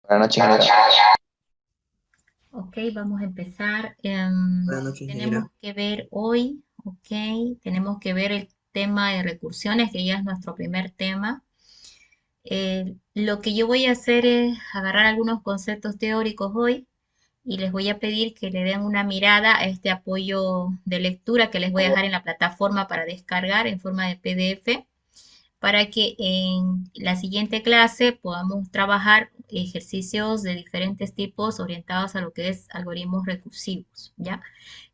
Buenas noches, ingeniero. Ok, vamos a empezar. Buenas noches, Tenemos ingeniero. que ver hoy, ok, tenemos que ver el tema de recursiones, que ya es nuestro primer tema. Lo que yo voy a hacer es agarrar algunos conceptos teóricos hoy y les voy a pedir que le den una mirada a este apoyo de lectura que les voy a dejar en la plataforma para descargar en forma de PDF para que en la siguiente clase podamos trabajar ejercicios de diferentes tipos orientados a lo que es algoritmos recursivos, ¿ya?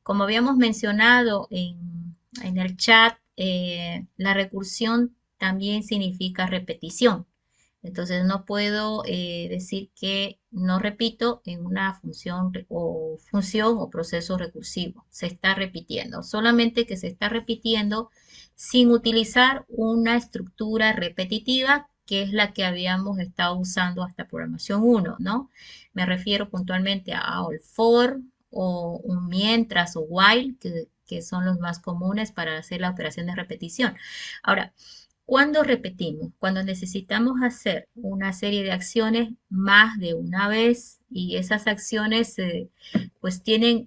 Como habíamos mencionado en el chat, la recursión también significa repetición. Entonces no puedo decir que no repito en una función o proceso recursivo. Se está repitiendo. Solamente que se está repitiendo sin utilizar una estructura repetitiva que es la que habíamos estado usando hasta programación uno, ¿no? Me refiero puntualmente a all for o un mientras o while, que son los más comunes para hacer la operación de repetición. Ahora, ¿cuándo repetimos? Cuando necesitamos hacer una serie de acciones más de una vez y esas acciones pues tienden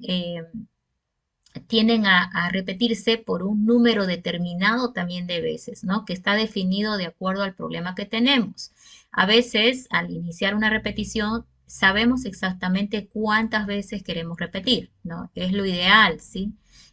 a repetirse por un número determinado también de veces, ¿no? Que está definido de acuerdo al problema que tenemos. A veces, al iniciar una repetición, sabemos exactamente cuántas veces queremos repetir, ¿no? Es lo ideal, ¿sí?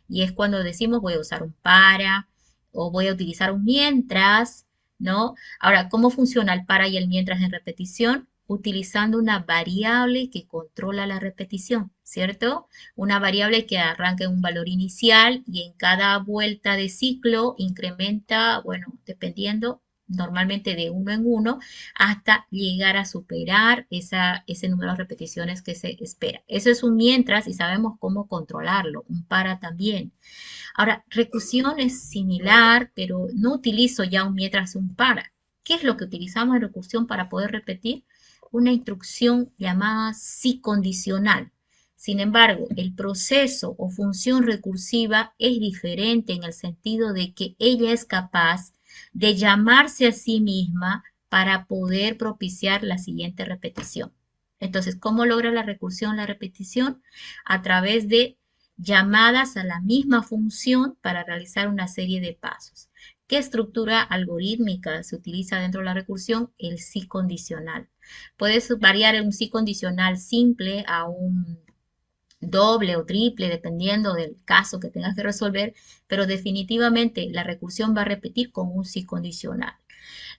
Y es cuando decimos voy a usar un para o voy a utilizar un mientras, ¿no? Ahora, ¿cómo funciona el para y el mientras en repetición? Utilizando una variable que controla la repetición, ¿cierto? Una variable que arranca en un valor inicial y en cada vuelta de ciclo incrementa, bueno, dependiendo normalmente de uno en uno, hasta llegar a superar ese número de repeticiones que se espera. Eso es un mientras y sabemos cómo controlarlo, un para también. Ahora, recursión es similar, pero no utilizo ya un mientras y un para. ¿Qué es lo que utilizamos en recursión para poder repetir? Una instrucción llamada si condicional. Sin embargo, el proceso o función recursiva es diferente en el sentido de que ella es capaz de llamarse a sí misma para poder propiciar la siguiente repetición. Entonces, ¿cómo logra la recursión la repetición? A través de llamadas a la misma función para realizar una serie de pasos. ¿Qué estructura algorítmica se utiliza dentro de la recursión? El sí condicional. Puedes variar un sí condicional simple a un doble o triple, dependiendo del caso que tengas que resolver, pero definitivamente la recursión va a repetir con un sí condicional.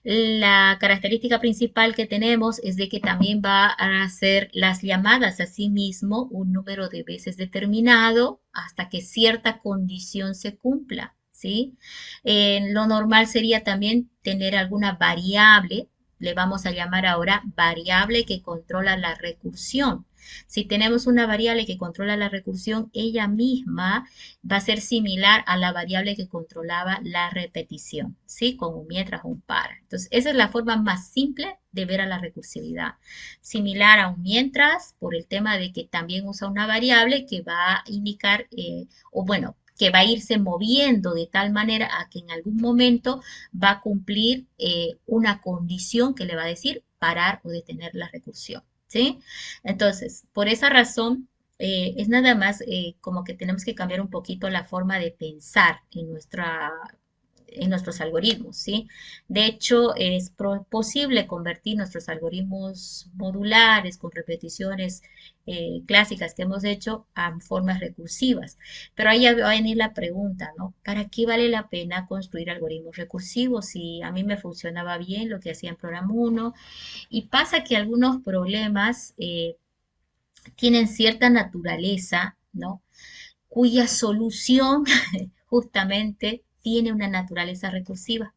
La característica principal que tenemos es de que también va a hacer las llamadas a sí mismo un número de veces determinado hasta que cierta condición se cumpla, ¿sí? Lo normal sería también tener alguna variable, le vamos a llamar ahora variable que controla la recursión. Si tenemos una variable que controla la recursión, ella misma va a ser similar a la variable que controlaba la repetición, ¿sí? Con un mientras o un para. Entonces, esa es la forma más simple de ver a la recursividad. Similar a un mientras, por el tema de que también usa una variable que va a indicar, o bueno, que va a irse moviendo de tal manera a que en algún momento va a cumplir una condición que le va a decir parar o detener la recursión, ¿sí? Entonces, por esa razón, es nada más como que tenemos que cambiar un poquito la forma de pensar en nuestros algoritmos, ¿sí? De hecho, es posible convertir nuestros algoritmos modulares con repeticiones clásicas que hemos hecho a formas recursivas. Pero ahí va a venir la pregunta, ¿no? ¿Para qué vale la pena construir algoritmos recursivos si a mí me funcionaba bien lo que hacía en programa uno? Y pasa que algunos problemas tienen cierta naturaleza, ¿no? Cuya solución justamente tiene una naturaleza recursiva.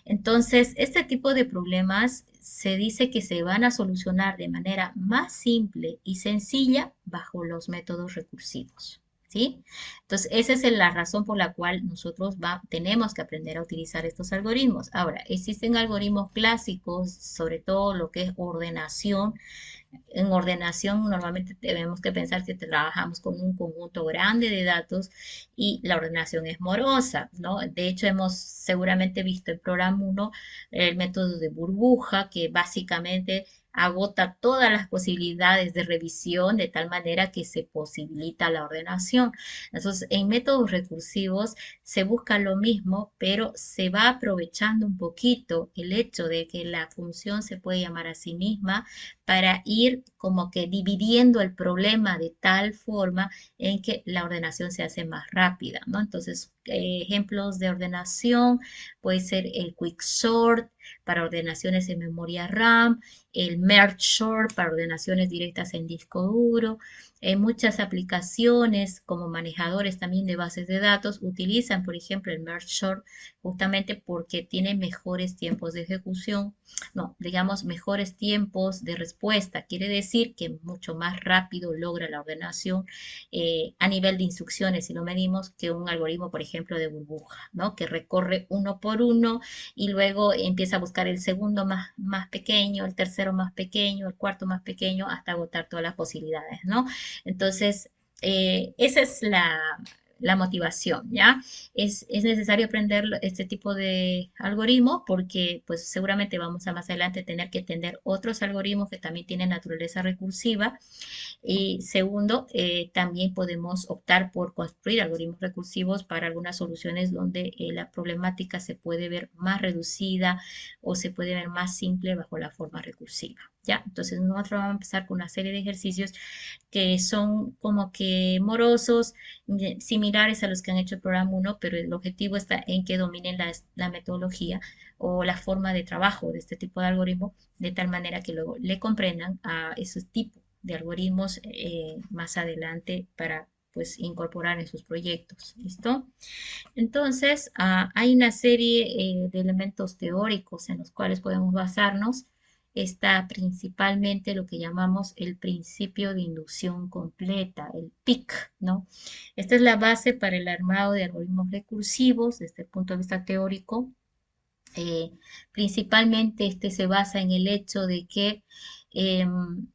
Entonces, este tipo de problemas se dice que se van a solucionar de manera más simple y sencilla bajo los métodos recursivos. ¿Sí? Entonces, esa es la razón por la cual nosotros tenemos que aprender a utilizar estos algoritmos. Ahora, existen algoritmos clásicos, sobre todo lo que es ordenación, En ordenación normalmente tenemos que pensar que trabajamos con un conjunto grande de datos y la ordenación es morosa, ¿no? De hecho, hemos seguramente visto en programa uno el método de burbuja, que básicamente agota todas las posibilidades de revisión de tal manera que se posibilita la ordenación. Entonces, en métodos recursivos se busca lo mismo, pero se va aprovechando un poquito el hecho de que la función se puede llamar a sí misma para ir como que dividiendo el problema de tal forma en que la ordenación se hace más rápida, ¿no? Entonces, ejemplos de ordenación puede ser el quicksort para ordenaciones en memoria RAM, el merge sort para ordenaciones directas en disco duro. Muchas aplicaciones como manejadores también de bases de datos utilizan, por ejemplo, el merge sort justamente porque tiene mejores tiempos de ejecución, no, digamos, mejores tiempos de respuesta. Quiere decir que mucho más rápido logra la ordenación a nivel de instrucciones, si lo medimos, que un algoritmo, por ejemplo, de burbuja, ¿no? Que recorre uno por uno y luego empieza a buscar el segundo más pequeño, el tercero más pequeño, el cuarto más pequeño, hasta agotar todas las posibilidades, ¿no? Entonces, esa es la motivación, ¿ya? Es necesario aprender este tipo de algoritmos porque pues seguramente vamos a más adelante tener que entender otros algoritmos que también tienen naturaleza recursiva. Y segundo, también podemos optar por construir algoritmos recursivos para algunas soluciones donde la problemática se puede ver más reducida o se puede ver más simple bajo la forma recursiva. ¿Ya? Entonces nosotros vamos a empezar con una serie de ejercicios que son como que morosos, similares a los que han hecho el programa uno, pero el objetivo está en que dominen la metodología o la forma de trabajo de este tipo de algoritmo, de tal manera que luego le comprendan a esos tipos de algoritmos más adelante para pues incorporar en sus proyectos. ¿Listo? Entonces, hay una serie de elementos teóricos en los cuales podemos basarnos. Está principalmente lo que llamamos el principio de inducción completa, el PIC, ¿no? Esta es la base para el armado de algoritmos recursivos desde el punto de vista teórico. Eh, Principalmente este se basa en el hecho de que,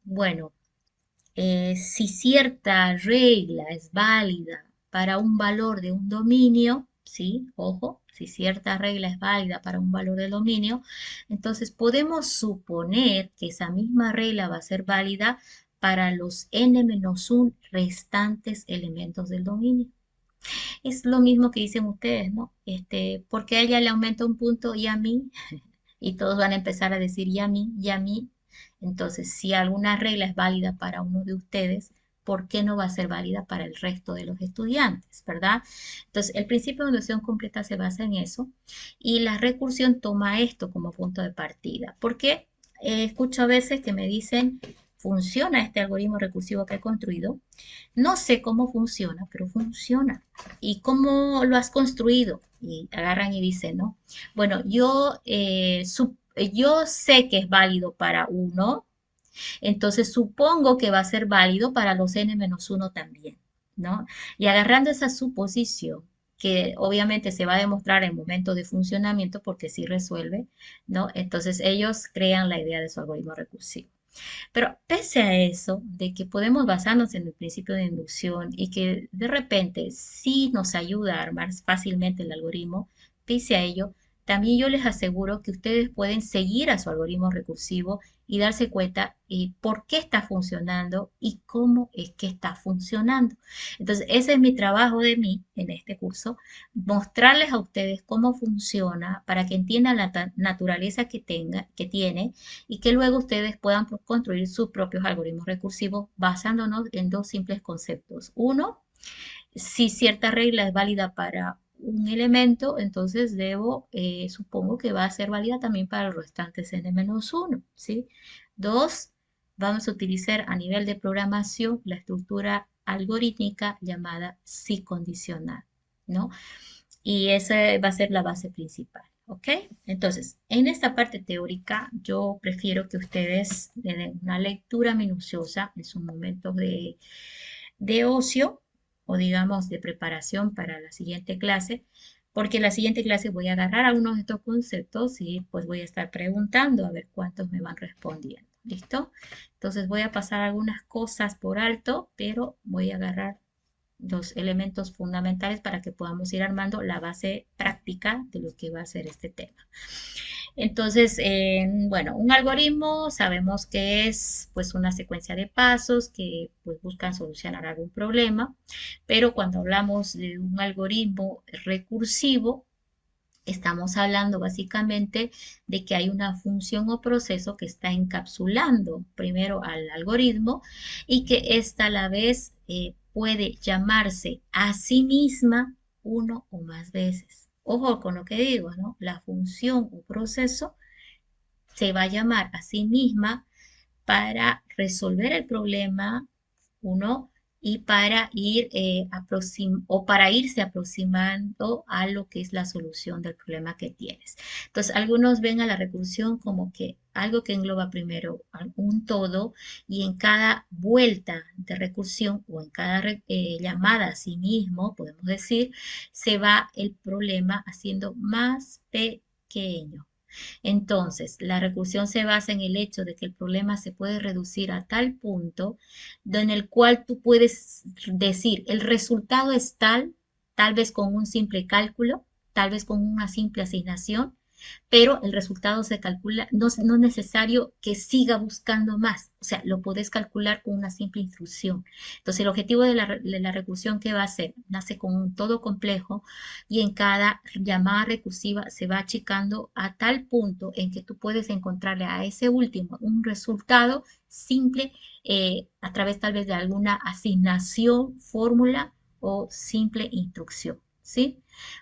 bueno, si cierta regla es válida para un valor de un dominio, ¿sí? Ojo, si cierta regla es válida para un valor de dominio, entonces podemos suponer que esa misma regla va a ser válida para los n-1 restantes elementos del dominio. Es lo mismo que dicen ustedes, ¿no? Porque a ella le aumenta un punto y a mí, y todos van a empezar a decir y a mí, y a mí. Entonces, si alguna regla es válida para uno de ustedes, ¿por qué no va a ser válida para el resto de los estudiantes, verdad? Entonces, el principio de inducción completa se basa en eso y la recursión toma esto como punto de partida. Porque escucho a veces que me dicen, funciona este algoritmo recursivo que he construido. No sé cómo funciona, pero funciona. ¿Y cómo lo has construido? Y agarran y dicen, ¿no? Bueno, yo sé que es válido para uno, entonces supongo que va a ser válido para los n-1 también, ¿no? Y agarrando esa suposición, que obviamente se va a demostrar en momento de funcionamiento porque sí resuelve, ¿no? Entonces ellos crean la idea de su algoritmo recursivo. Pero pese a eso, de que podemos basarnos en el principio de inducción y que de repente sí nos ayuda a armar fácilmente el algoritmo, pese a ello, también yo les aseguro que ustedes pueden seguir a su algoritmo recursivo y darse cuenta por qué está funcionando y cómo es que está funcionando. Entonces, ese es mi trabajo de mí en este curso, mostrarles a ustedes cómo funciona para que entiendan la naturaleza que tiene y que luego ustedes puedan construir sus propios algoritmos recursivos basándonos en dos simples conceptos. Uno, si cierta regla es válida para un elemento, entonces supongo que va a ser válida también para los restantes n-1, ¿sí? Dos, vamos a utilizar a nivel de programación la estructura algorítmica llamada si condicional, ¿no? Y esa va a ser la base principal, ¿ok? Entonces, en esta parte teórica, yo prefiero que ustedes le den una lectura minuciosa en sus momentos de ocio o digamos de preparación para la siguiente clase, porque en la siguiente clase voy a agarrar algunos de estos conceptos y pues voy a estar preguntando a ver cuántos me van respondiendo. ¿Listo? Entonces voy a pasar algunas cosas por alto, pero voy a agarrar los elementos fundamentales para que podamos ir armando la base práctica de lo que va a ser este tema. Entonces, bueno, un algoritmo sabemos que es pues una secuencia de pasos que pues buscan solucionar algún problema, pero cuando hablamos de un algoritmo recursivo, estamos hablando básicamente de que hay una función o proceso que está encapsulando primero al algoritmo y que ésta a la vez puede llamarse a sí misma uno o más veces. Ojo con lo que digo, ¿no? La función o proceso se va a llamar a sí misma para resolver el problema, uno, y para ir o para irse aproximando a lo que es la solución del problema que tienes. Entonces, algunos ven a la recursión como que algo que engloba primero un todo y en cada vuelta de recursión o en cada llamada a sí mismo, podemos decir, se va el problema haciendo más pequeño. Entonces, la recursión se basa en el hecho de que el problema se puede reducir a tal punto en el cual tú puedes decir, el resultado es tal vez con un simple cálculo, tal vez con una simple asignación, pero el resultado se calcula, no, no es necesario que siga buscando más, o sea, lo podés calcular con una simple instrucción. Entonces, el objetivo de la recursión, ¿qué va a ser? Nace con un todo complejo y en cada llamada recursiva se va achicando a tal punto en que tú puedes encontrarle a ese último un resultado simple a través tal vez de alguna asignación, fórmula o simple instrucción, ¿sí?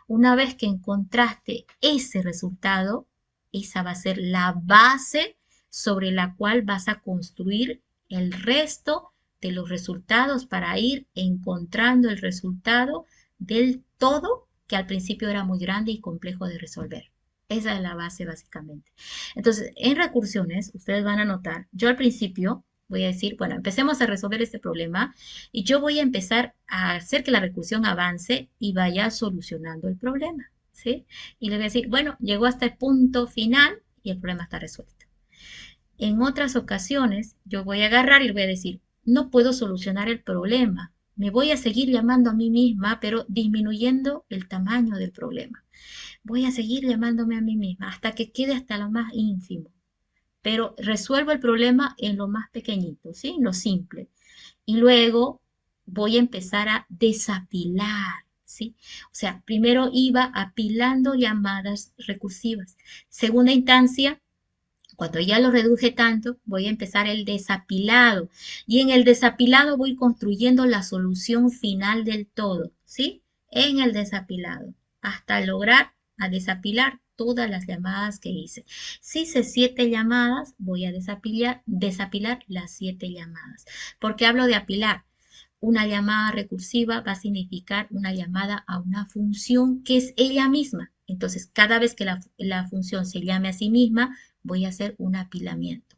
Una vez que encontraste ese resultado, esa va a ser la base sobre la cual vas a construir el resto de los resultados para ir encontrando el resultado del todo que al principio era muy grande y complejo de resolver. Esa es la base básicamente. Entonces, en recursiones, ustedes van a notar, yo al principio voy a decir, bueno, empecemos a resolver este problema y yo voy a empezar a hacer que la recursión avance y vaya solucionando el problema, ¿sí? Y le voy a decir, bueno, llegó hasta el punto final y el problema está resuelto. En otras ocasiones, yo voy a agarrar y le voy a decir, no puedo solucionar el problema. Me voy a seguir llamando a mí misma, pero disminuyendo el tamaño del problema. Voy a seguir llamándome a mí misma hasta que quede hasta lo más ínfimo. Pero resuelvo el problema en lo más pequeñito, ¿sí? En lo simple. Y luego voy a empezar a desapilar, ¿sí? O sea, primero iba apilando llamadas recursivas. Segunda instancia, cuando ya lo reduje tanto, voy a empezar el desapilado. Y en el desapilado voy construyendo la solución final del todo, ¿sí? En el desapilado, hasta lograr a desapilar todas las llamadas que hice. Si hice 7 llamadas, voy a desapilar las 7 llamadas. ¿Por qué hablo de apilar? Una llamada recursiva va a significar una llamada a una función que es ella misma. Entonces, cada vez que la función se llame a sí misma, voy a hacer un apilamiento,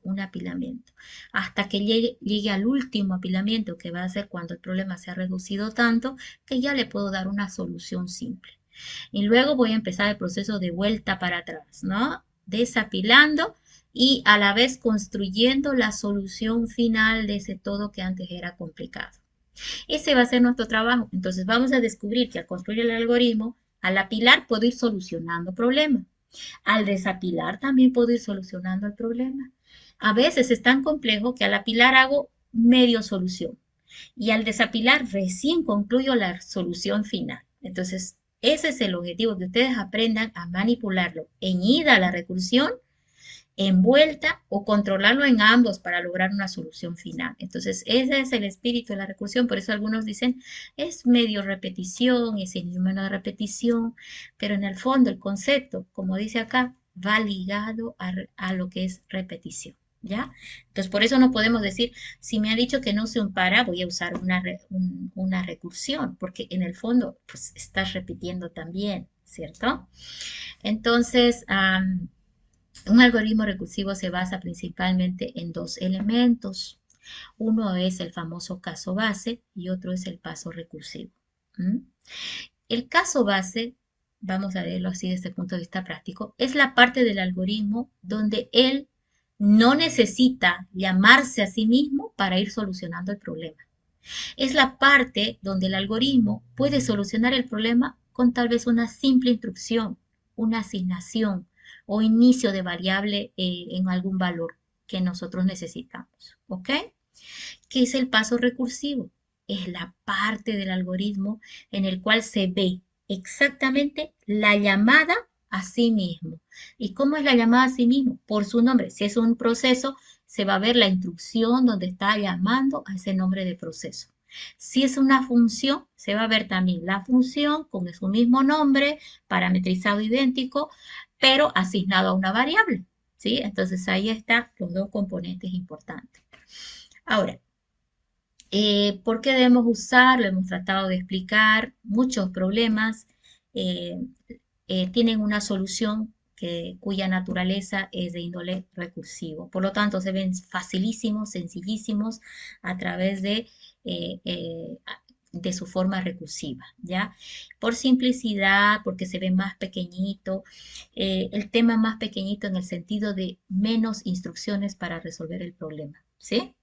hasta que llegue al último apilamiento, que va a ser cuando el problema se ha reducido tanto que ya le puedo dar una solución simple. Y luego voy a empezar el proceso de vuelta para atrás, ¿no? Desapilando y a la vez construyendo la solución final de ese todo que antes era complicado. Ese va a ser nuestro trabajo. Entonces vamos a descubrir que al construir el algoritmo, al apilar puedo ir solucionando problemas. Al desapilar también puedo ir solucionando el problema. A veces es tan complejo que al apilar hago medio solución y al desapilar recién concluyo la solución final. Entonces, ese es el objetivo, que ustedes aprendan a manipularlo en ida a la recursión, envuelta o controlarlo en ambos para lograr una solución final. Entonces, ese es el espíritu de la recursión. Por eso algunos dicen, es medio repetición, es el número de repetición, pero en el fondo el concepto, como dice acá, va ligado a lo que es repetición. ¿Ya? Entonces, por eso no podemos decir, si me ha dicho que no use un para, voy a usar una recursión, porque en el fondo, pues, estás repitiendo también, ¿cierto? Entonces, un algoritmo recursivo se basa principalmente en 2 elementos. Uno es el famoso caso base y otro es el paso recursivo. ¿Mm? El caso base, vamos a verlo así desde el punto de vista práctico, es la parte del algoritmo donde él no necesita llamarse a sí mismo para ir solucionando el problema. Es la parte donde el algoritmo puede solucionar el problema con tal vez una simple instrucción, una asignación o inicio de variable en algún valor que nosotros necesitamos. ¿Ok? ¿Qué es el paso recursivo? Es la parte del algoritmo en el cual se ve exactamente la llamada a sí mismo. ¿Y cómo es la llamada a sí mismo? Por su nombre. Si es un proceso, se va a ver la instrucción donde está llamando a ese nombre de proceso. Si es una función, se va a ver también la función con su mismo nombre, parametrizado idéntico, pero asignado a una variable. ¿Sí? Entonces ahí están los dos componentes importantes. Ahora, ¿por qué debemos usarlo? Hemos tratado de explicar muchos problemas. eh, Tienen una solución cuya naturaleza es de índole recursivo. Por lo tanto, se ven facilísimos, sencillísimos a través eh, eh, de su forma recursiva, ¿ya? Por simplicidad, porque se ve más pequeñito, el tema más pequeñito en el sentido de menos instrucciones para resolver el problema, ¿sí?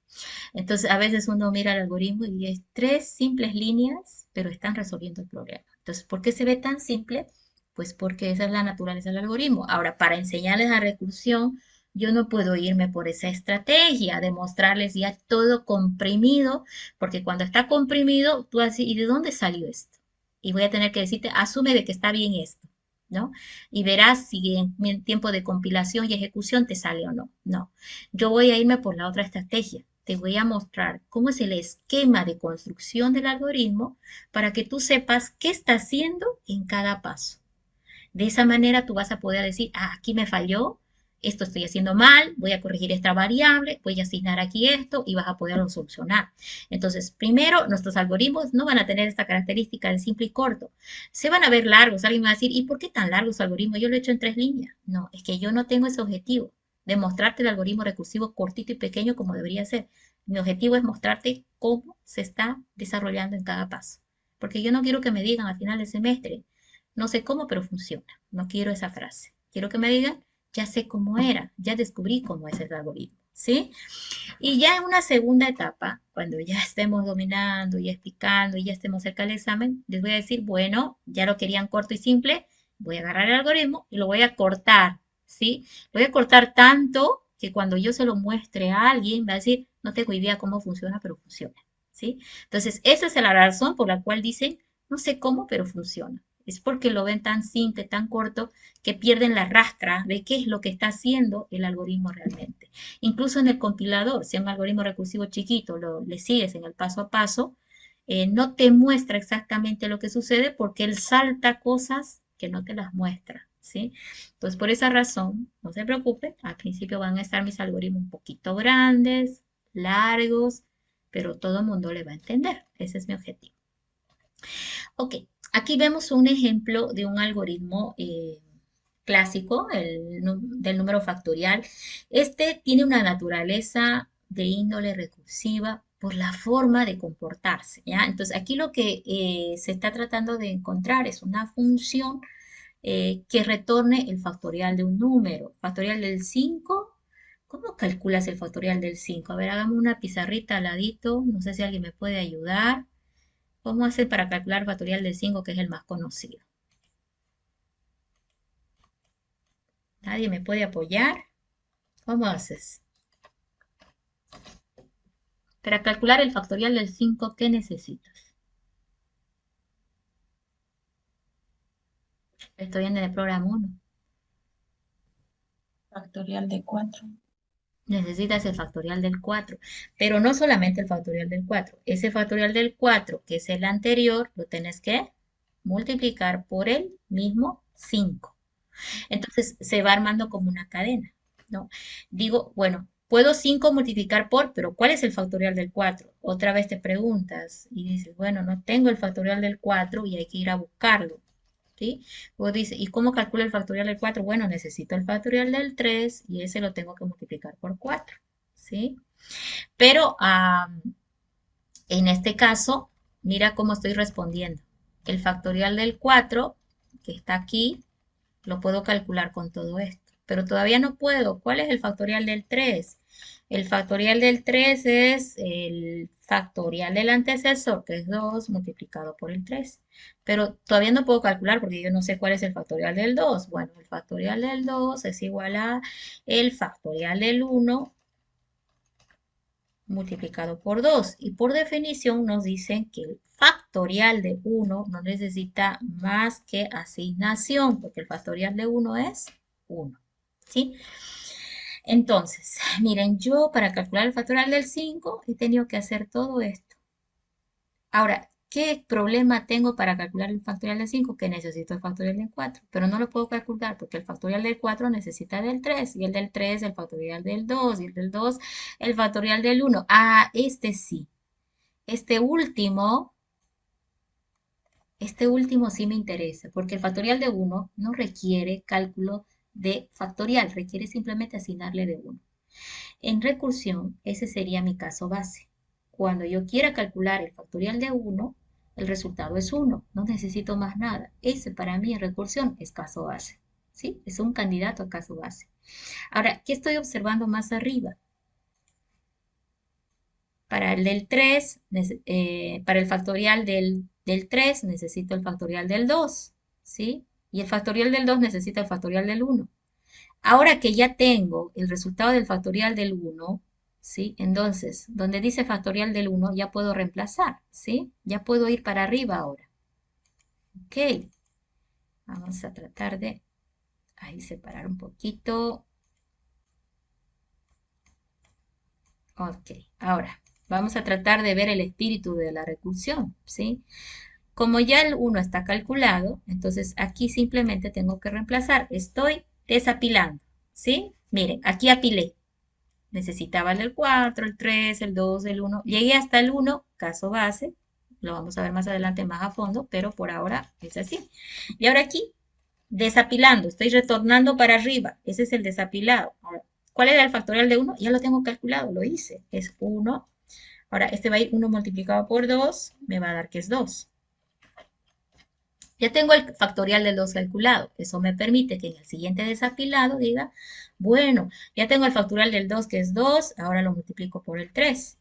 Entonces, a veces uno mira el algoritmo y es tres simples líneas, pero están resolviendo el problema. Entonces, ¿por qué se ve tan simple? Pues porque esa es la naturaleza del algoritmo. Ahora, para enseñarles la recursión, yo no puedo irme por esa estrategia de mostrarles ya todo comprimido, porque cuando está comprimido, tú así, ¿y de dónde salió esto? Y voy a tener que decirte, asume de que está bien esto, ¿no? Y verás si en tiempo de compilación y ejecución te sale o no. No, yo voy a irme por la otra estrategia. Te voy a mostrar cómo es el esquema de construcción del algoritmo para que tú sepas qué está haciendo en cada paso. De esa manera tú vas a poder decir, ah, aquí me falló, esto estoy haciendo mal, voy a corregir esta variable, voy a asignar aquí esto y vas a poderlo solucionar. Entonces, primero, nuestros algoritmos no van a tener esta característica de simple y corto. Se van a ver largos. Alguien va a decir, ¿y por qué tan largos algoritmos? Yo lo he hecho en 3 líneas. No, es que yo no tengo ese objetivo de mostrarte el algoritmo recursivo cortito y pequeño como debería ser. Mi objetivo es mostrarte cómo se está desarrollando en cada paso. Porque yo no quiero que me digan al final del semestre, no sé cómo, pero funciona. No quiero esa frase. Quiero que me digan, ya sé cómo era, ya descubrí cómo es el algoritmo, ¿sí? Y ya en una segunda etapa, cuando ya estemos dominando y explicando y ya estemos cerca del examen, les voy a decir, bueno, ya lo querían corto y simple, voy a agarrar el algoritmo y lo voy a cortar, ¿sí? Lo voy a cortar tanto que cuando yo se lo muestre a alguien, va a decir, no tengo idea cómo funciona, pero funciona, ¿sí? Entonces, esa es la razón por la cual dicen, no sé cómo, pero funciona. Es porque lo ven tan simple, tan corto, que pierden la rastra de qué es lo que está haciendo el algoritmo realmente. Incluso en el compilador, si es un algoritmo recursivo chiquito, le sigues en el paso a paso, no te muestra exactamente lo que sucede porque él salta cosas que no te las muestra, ¿sí? Entonces, por esa razón, no se preocupe, al principio van a estar mis algoritmos un poquito grandes, largos, pero todo el mundo le va a entender. Ese es mi objetivo. Ok, aquí vemos un ejemplo de un algoritmo clásico, del número factorial. Este tiene una naturaleza de índole recursiva por la forma de comportarse, ¿ya? Entonces, aquí lo que se está tratando de encontrar es una función que retorne el factorial de un número. Factorial del 5. ¿Cómo calculas el factorial del 5? A ver, hagamos una pizarrita al ladito. No sé si alguien me puede ayudar. ¿Cómo hacer para calcular el factorial del 5, que es el más conocido? ¿Nadie me puede apoyar? ¿Cómo haces? Para calcular el factorial del 5, ¿qué necesitas? Estoy en el programa 1. Factorial de 4. Necesitas el factorial del 4, pero no solamente el factorial del 4. Ese factorial del 4, que es el anterior, lo tienes que multiplicar por el mismo 5. Entonces se va armando como una cadena, ¿no? Digo, bueno, puedo 5 multiplicar por, pero ¿cuál es el factorial del 4? Otra vez te preguntas y dices, bueno, no tengo el factorial del 4 y hay que ir a buscarlo, ¿sí? Vos dices, ¿y cómo calculo el factorial del 4? Bueno, necesito el factorial del 3 y ese lo tengo que multiplicar por 4, ¿sí? Pero en este caso, mira cómo estoy respondiendo. El factorial del 4, que está aquí, lo puedo calcular con todo esto. pero todavía no puedo. ¿Cuál es el factorial del 3? El factorial del 3 es el factorial del antecesor, que es 2 multiplicado por el 3. Pero todavía no puedo calcular porque yo no sé cuál es el factorial del 2. Bueno, el factorial del 2 es igual a el factorial del 1 multiplicado por 2. Y por definición nos dicen que el factorial de 1 no necesita más que asignación, porque el factorial de 1 es 1. ¿Sí? Entonces, miren, yo para calcular el factorial del 5 he tenido que hacer todo esto. Ahora, ¿qué problema tengo para calcular el factorial del 5? Que necesito el factorial del 4, pero no lo puedo calcular porque el factorial del 4 necesita del 3, y el del 3 el factorial del 2, y el del 2 el factorial del 1. Ah, este sí. Este último, este último sí me interesa, porque el factorial de 1 no requiere cálculo de factorial, requiere simplemente asignarle de 1. En recursión, ese sería mi caso base. Cuando yo quiera calcular el factorial de 1, el resultado es 1. No necesito más nada. Ese para mí en recursión es caso base. ¿Sí? Es un candidato a caso base. Ahora, ¿qué estoy observando más arriba? Para el del 3, para el factorial del 3 necesito el factorial del 2. ¿Sí? Y el factorial del 2 necesita el factorial del 1. Ahora que ya tengo el resultado del factorial del 1, ¿sí? Entonces, donde dice factorial del 1, ya puedo reemplazar, ¿sí? Ya puedo ir para arriba ahora. Ok, vamos a tratar de ahí separar un poquito. Ok, ahora vamos a tratar de ver el espíritu de la recursión, ¿sí? Como ya el 1 está calculado, entonces aquí simplemente tengo que reemplazar. Estoy desapilando, ¿sí? Miren, aquí apilé. Necesitaba el 4, el 3, el 2, el 1. Llegué hasta el 1, caso base. Lo vamos a ver más adelante más a fondo, pero por ahora es así. Y ahora aquí, desapilando, estoy retornando para arriba. Ese es el desapilado. Ahora, ¿cuál era el factorial de 1? Ya lo tengo calculado, lo hice. Es 1. Ahora, este va a ir 1 multiplicado por 2, me va a dar que es 2. Ya tengo el factorial del 2 calculado. Eso me permite que en el siguiente desapilado diga, bueno, ya tengo el factorial del 2 que es 2, ahora lo multiplico por el 3.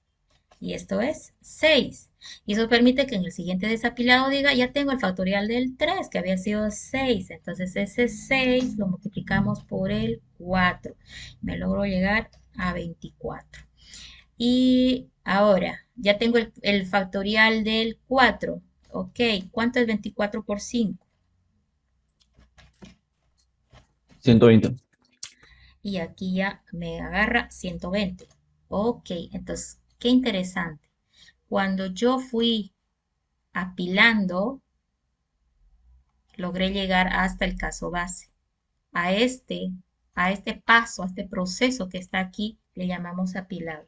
Y esto es 6. Y eso permite que en el siguiente desapilado diga, ya tengo el factorial del 3 que había sido 6. Entonces ese 6 lo multiplicamos por el 4. Me logro llegar a 24. Y ahora, ya tengo el factorial del 4. Ok, ¿cuánto es 24 por 5? 120. Y aquí ya me agarra 120. Ok, entonces, qué interesante. Cuando yo fui apilando, logré llegar hasta el caso base. A este, a este paso, a este proceso que está aquí, le llamamos apilado.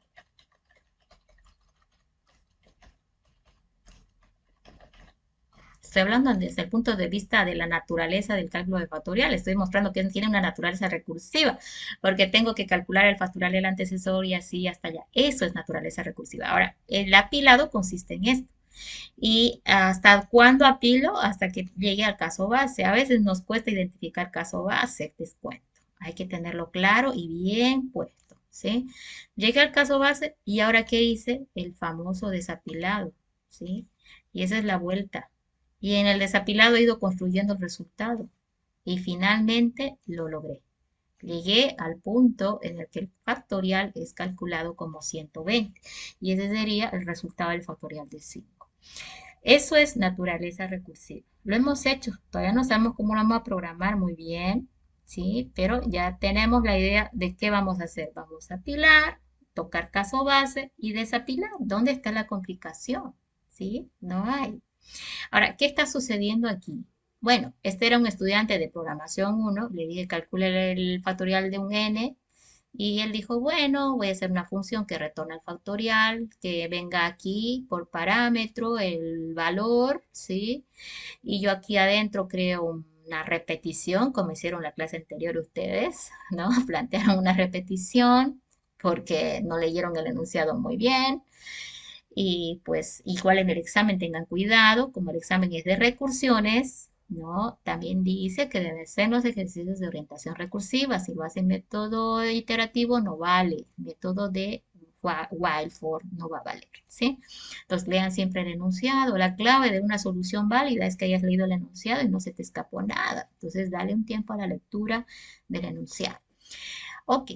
Estoy hablando desde el punto de vista de la naturaleza del cálculo de factorial. Estoy mostrando que tiene una naturaleza recursiva, porque tengo que calcular el factorial del antecesor y así hasta allá. Eso es naturaleza recursiva. Ahora, el apilado consiste en esto. ¿Y hasta cuándo apilo? Hasta que llegue al caso base. A veces nos cuesta identificar caso base, les cuento. Hay que tenerlo claro y bien puesto, ¿sí? Llegué al caso base y ahora ¿qué hice? El famoso desapilado, ¿sí? Y esa es la vuelta. Y en el desapilado he ido construyendo el resultado y finalmente lo logré. Llegué al punto en el que el factorial es calculado como 120 y ese sería el resultado del factorial de 5. Eso es naturaleza recursiva. Lo hemos hecho, todavía no sabemos cómo lo vamos a programar muy bien, ¿sí? Pero ya tenemos la idea de qué vamos a hacer. Vamos a apilar, tocar caso base y desapilar. ¿Dónde está la complicación? ¿Sí? No hay. Ahora, ¿qué está sucediendo aquí? Bueno, este era un estudiante de programación 1, le dije calcule el factorial de un n y él dijo, bueno, voy a hacer una función que retorna el factorial, que venga aquí por parámetro el valor, ¿sí? Y yo aquí adentro creo una repetición, como hicieron la clase anterior ustedes, ¿no? Plantearon una repetición porque no leyeron el enunciado muy bien. Y pues igual en el examen tengan cuidado, como el examen es de recursiones, ¿no? También dice que deben ser los ejercicios de orientación recursiva. Si lo hace en método iterativo, no vale. Método de while for no va a valer, ¿sí? Entonces, lean siempre el enunciado. La clave de una solución válida es que hayas leído el enunciado y no se te escapó nada. Entonces, dale un tiempo a la lectura del enunciado. Ok,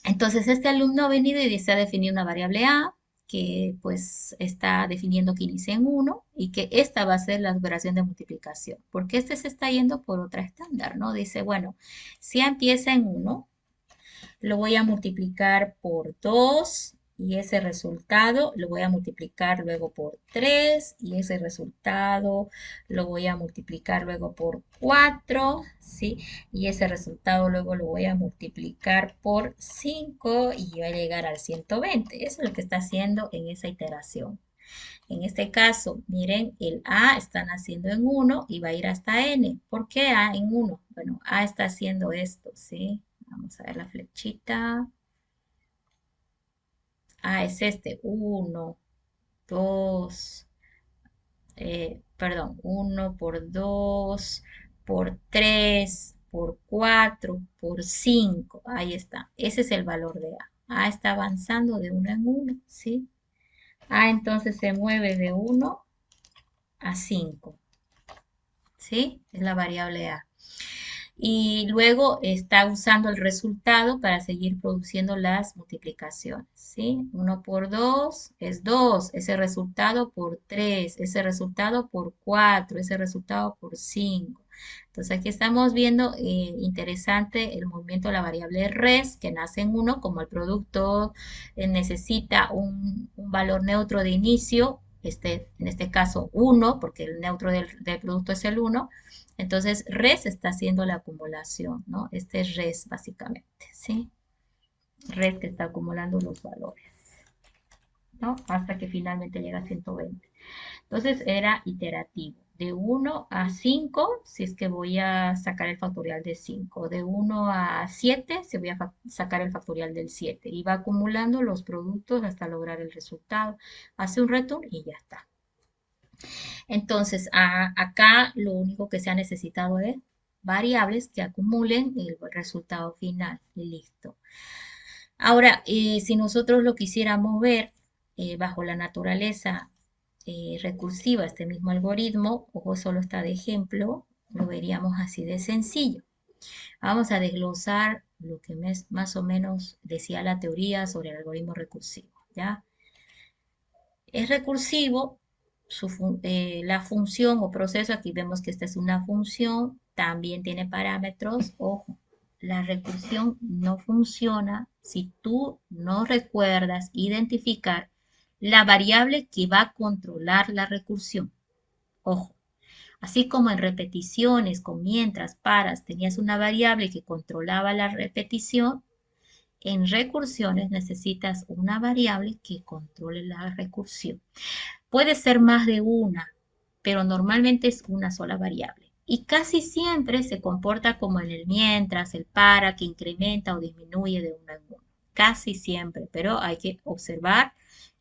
entonces este alumno ha venido y se ha definido una variable A, que pues está definiendo que inicia en 1 y que esta va a ser la operación de multiplicación, porque este se está yendo por otra estándar, ¿no? Dice, bueno, si A empieza en 1, lo voy a multiplicar por 2 y ese resultado lo voy a multiplicar luego por 3 y ese resultado lo voy a multiplicar luego por 4, ¿sí? Y ese resultado luego lo voy a multiplicar por 5 y va a llegar al 120. Eso es lo que está haciendo en esa iteración. En este caso, miren, el A están haciendo en 1 y va a ir hasta N. ¿Por qué A en 1? Bueno, A está haciendo esto, ¿sí? Vamos a ver la flechita. A es este, 1, 2, perdón, 1 por 2, por 3, por 4, por 5. Ahí está. Ese es el valor de A. A está avanzando de 1 en 1, ¿sí? A entonces se mueve de 1 a 5. ¿Sí? Es la variable A. Y luego está usando el resultado para seguir produciendo las multiplicaciones, ¿sí? 1 por 2 es 2, ese resultado por 3, ese resultado por 4, ese resultado por 5. Entonces aquí estamos viendo interesante el movimiento de la variable res que nace en 1, como el producto necesita un valor neutro de inicio, en este caso 1, porque el neutro del producto es el 1. Entonces, res está haciendo la acumulación, ¿no? Este es res, básicamente, ¿sí? Res que está acumulando los valores, ¿no? Hasta que finalmente llega a 120. Entonces, era iterativo. De 1 a 5, si es que voy a sacar el factorial de 5. De 1 a 7, si voy a sacar el factorial del 7. Y va acumulando los productos hasta lograr el resultado. Hace un return y ya está. Entonces, acá lo único que se ha necesitado es variables que acumulen el resultado final y listo. Ahora, si nosotros lo quisiéramos ver bajo la naturaleza recursiva, este mismo algoritmo, ojo, solo está de ejemplo, lo veríamos así de sencillo. Vamos a desglosar lo que más o menos decía la teoría sobre el algoritmo recursivo, ¿ya? Es recursivo, la función o proceso, aquí vemos que esta es una función, también tiene parámetros. Ojo, la recursión no funciona si tú no recuerdas identificar la variable que va a controlar la recursión. Ojo, así como en repeticiones, con mientras, paras, tenías una variable que controlaba la repetición, en recursiones necesitas una variable que controle la recursión. Puede ser más de una, pero normalmente es una sola variable. Y casi siempre se comporta como en el mientras, el para, que incrementa o disminuye de uno en uno. Casi siempre, pero hay que observar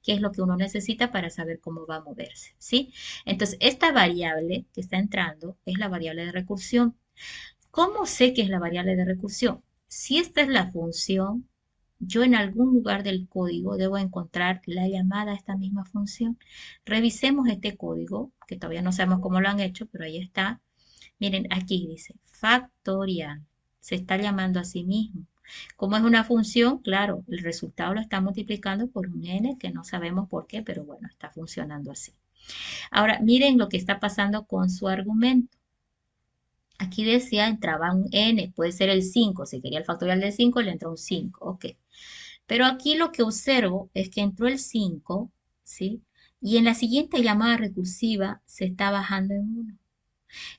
qué es lo que uno necesita para saber cómo va a moverse, ¿sí? Entonces, esta variable que está entrando es la variable de recursión. ¿Cómo sé que es la variable de recursión? Si esta es la función, yo en algún lugar del código debo encontrar la llamada a esta misma función. Revisemos este código, que todavía no sabemos cómo lo han hecho, pero ahí está. Miren, aquí dice factorial. Se está llamando a sí mismo. Como es una función, claro, el resultado lo está multiplicando por un n que no sabemos por qué, pero bueno, está funcionando así. Ahora, miren lo que está pasando con su argumento. Aquí decía entraba un n, puede ser el 5. Si quería el factorial del 5, le entra un 5. Ok. Pero aquí lo que observo es que entró el 5, ¿sí? Y en la siguiente llamada recursiva se está bajando en 1.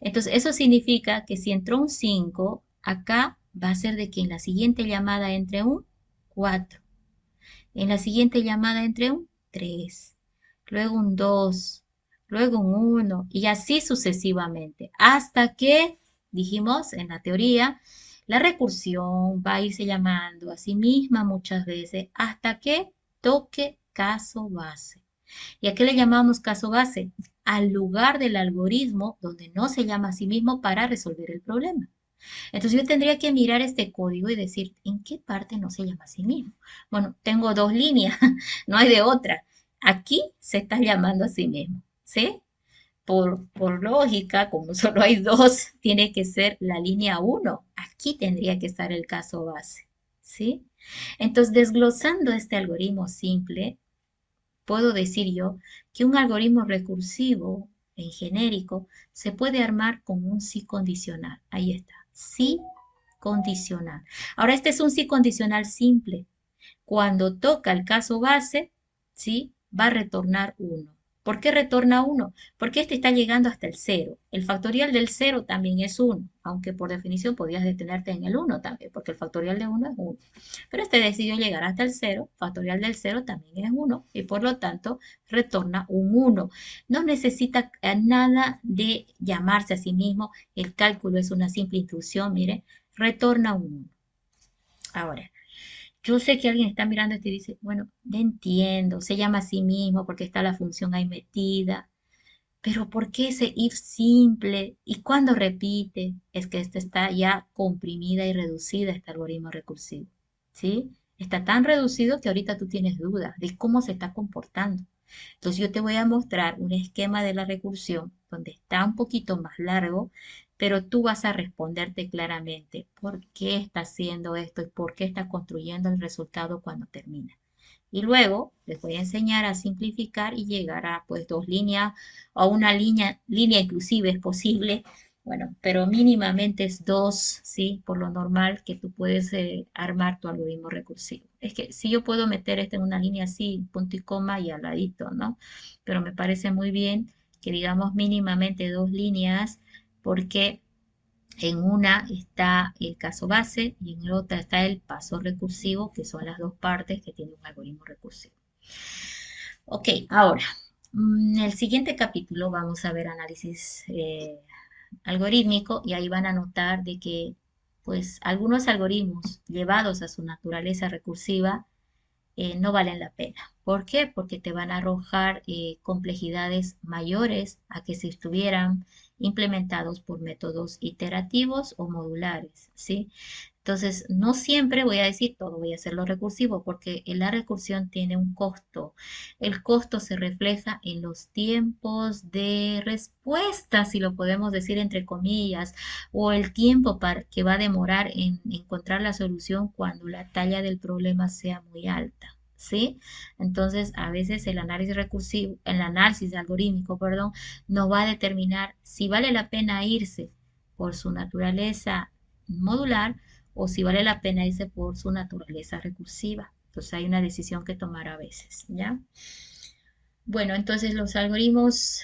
Entonces, eso significa que si entró un 5, acá va a ser de que en la siguiente llamada entre un 4. En la siguiente llamada entre un 3. Luego un 2. Luego un 1. Y así sucesivamente. Hasta que, dijimos en la teoría, la recursión va a irse llamando a sí misma muchas veces hasta que toque caso base. ¿Y a qué le llamamos caso base? Al lugar del algoritmo donde no se llama a sí mismo para resolver el problema. Entonces yo tendría que mirar este código y decir, ¿en qué parte no se llama a sí mismo? Bueno, tengo dos líneas, no hay de otra. Aquí se está llamando a sí mismo, ¿sí? Por lógica, como solo hay dos, tiene que ser la línea uno. Aquí tendría que estar el caso base, ¿sí? Entonces, desglosando este algoritmo simple, puedo decir yo que un algoritmo recursivo en genérico se puede armar con un sí condicional. Ahí está, sí condicional. Ahora, este es un sí condicional simple. Cuando toca el caso base, ¿sí? Va a retornar uno. ¿Por qué retorna uno? Porque este está llegando hasta el cero. El factorial del cero también es uno, aunque por definición podías detenerte en el uno también, porque el factorial de uno es uno. Pero este decidió llegar hasta el cero, factorial del cero también es uno, y por lo tanto retorna un uno. No necesita nada de llamarse a sí mismo, el cálculo es una simple instrucción, mire, retorna un uno. Ahora, yo sé que alguien está mirando esto y dice, bueno, le entiendo, se llama a sí mismo porque está la función ahí metida, pero ¿por qué ese if simple? ¿Y cuando repite? Es que esto está ya comprimida y reducida, este algoritmo recursivo, ¿sí? Está tan reducido que ahorita tú tienes dudas de cómo se está comportando. Entonces yo te voy a mostrar un esquema de la recursión donde está un poquito más largo, pero tú vas a responderte claramente por qué está haciendo esto y por qué está construyendo el resultado cuando termina. Y luego les voy a enseñar a simplificar y llegar a pues dos líneas o una línea inclusive es posible, bueno, pero mínimamente es dos, ¿sí? Por lo normal que tú puedes armar tu algoritmo recursivo. Es que si yo puedo meter esto en una línea así, punto y coma y al ladito, ¿no? Pero me parece muy bien que digamos mínimamente dos líneas porque en una está el caso base y en la otra está el paso recursivo, que son las dos partes que tiene un algoritmo recursivo. Ok, ahora, en el siguiente capítulo vamos a ver análisis algorítmico y ahí van a notar de que pues algunos algoritmos llevados a su naturaleza recursiva no valen la pena. ¿Por qué? Porque te van a arrojar complejidades mayores a que si estuvieran implementados por métodos iterativos o modulares, ¿sí? Entonces, no siempre voy a decir todo, voy a hacerlo recursivo, porque la recursión tiene un costo. El costo se refleja en los tiempos de respuesta, si lo podemos decir entre comillas, o el tiempo que va a demorar en encontrar la solución cuando la talla del problema sea muy alta. ¿Sí? Entonces, a veces el análisis recursivo, el análisis algorítmico, perdón, nos va a determinar si vale la pena irse por su naturaleza modular o si vale la pena irse por su naturaleza recursiva. Entonces hay una decisión que tomar a veces, ¿ya? Bueno, entonces los algoritmos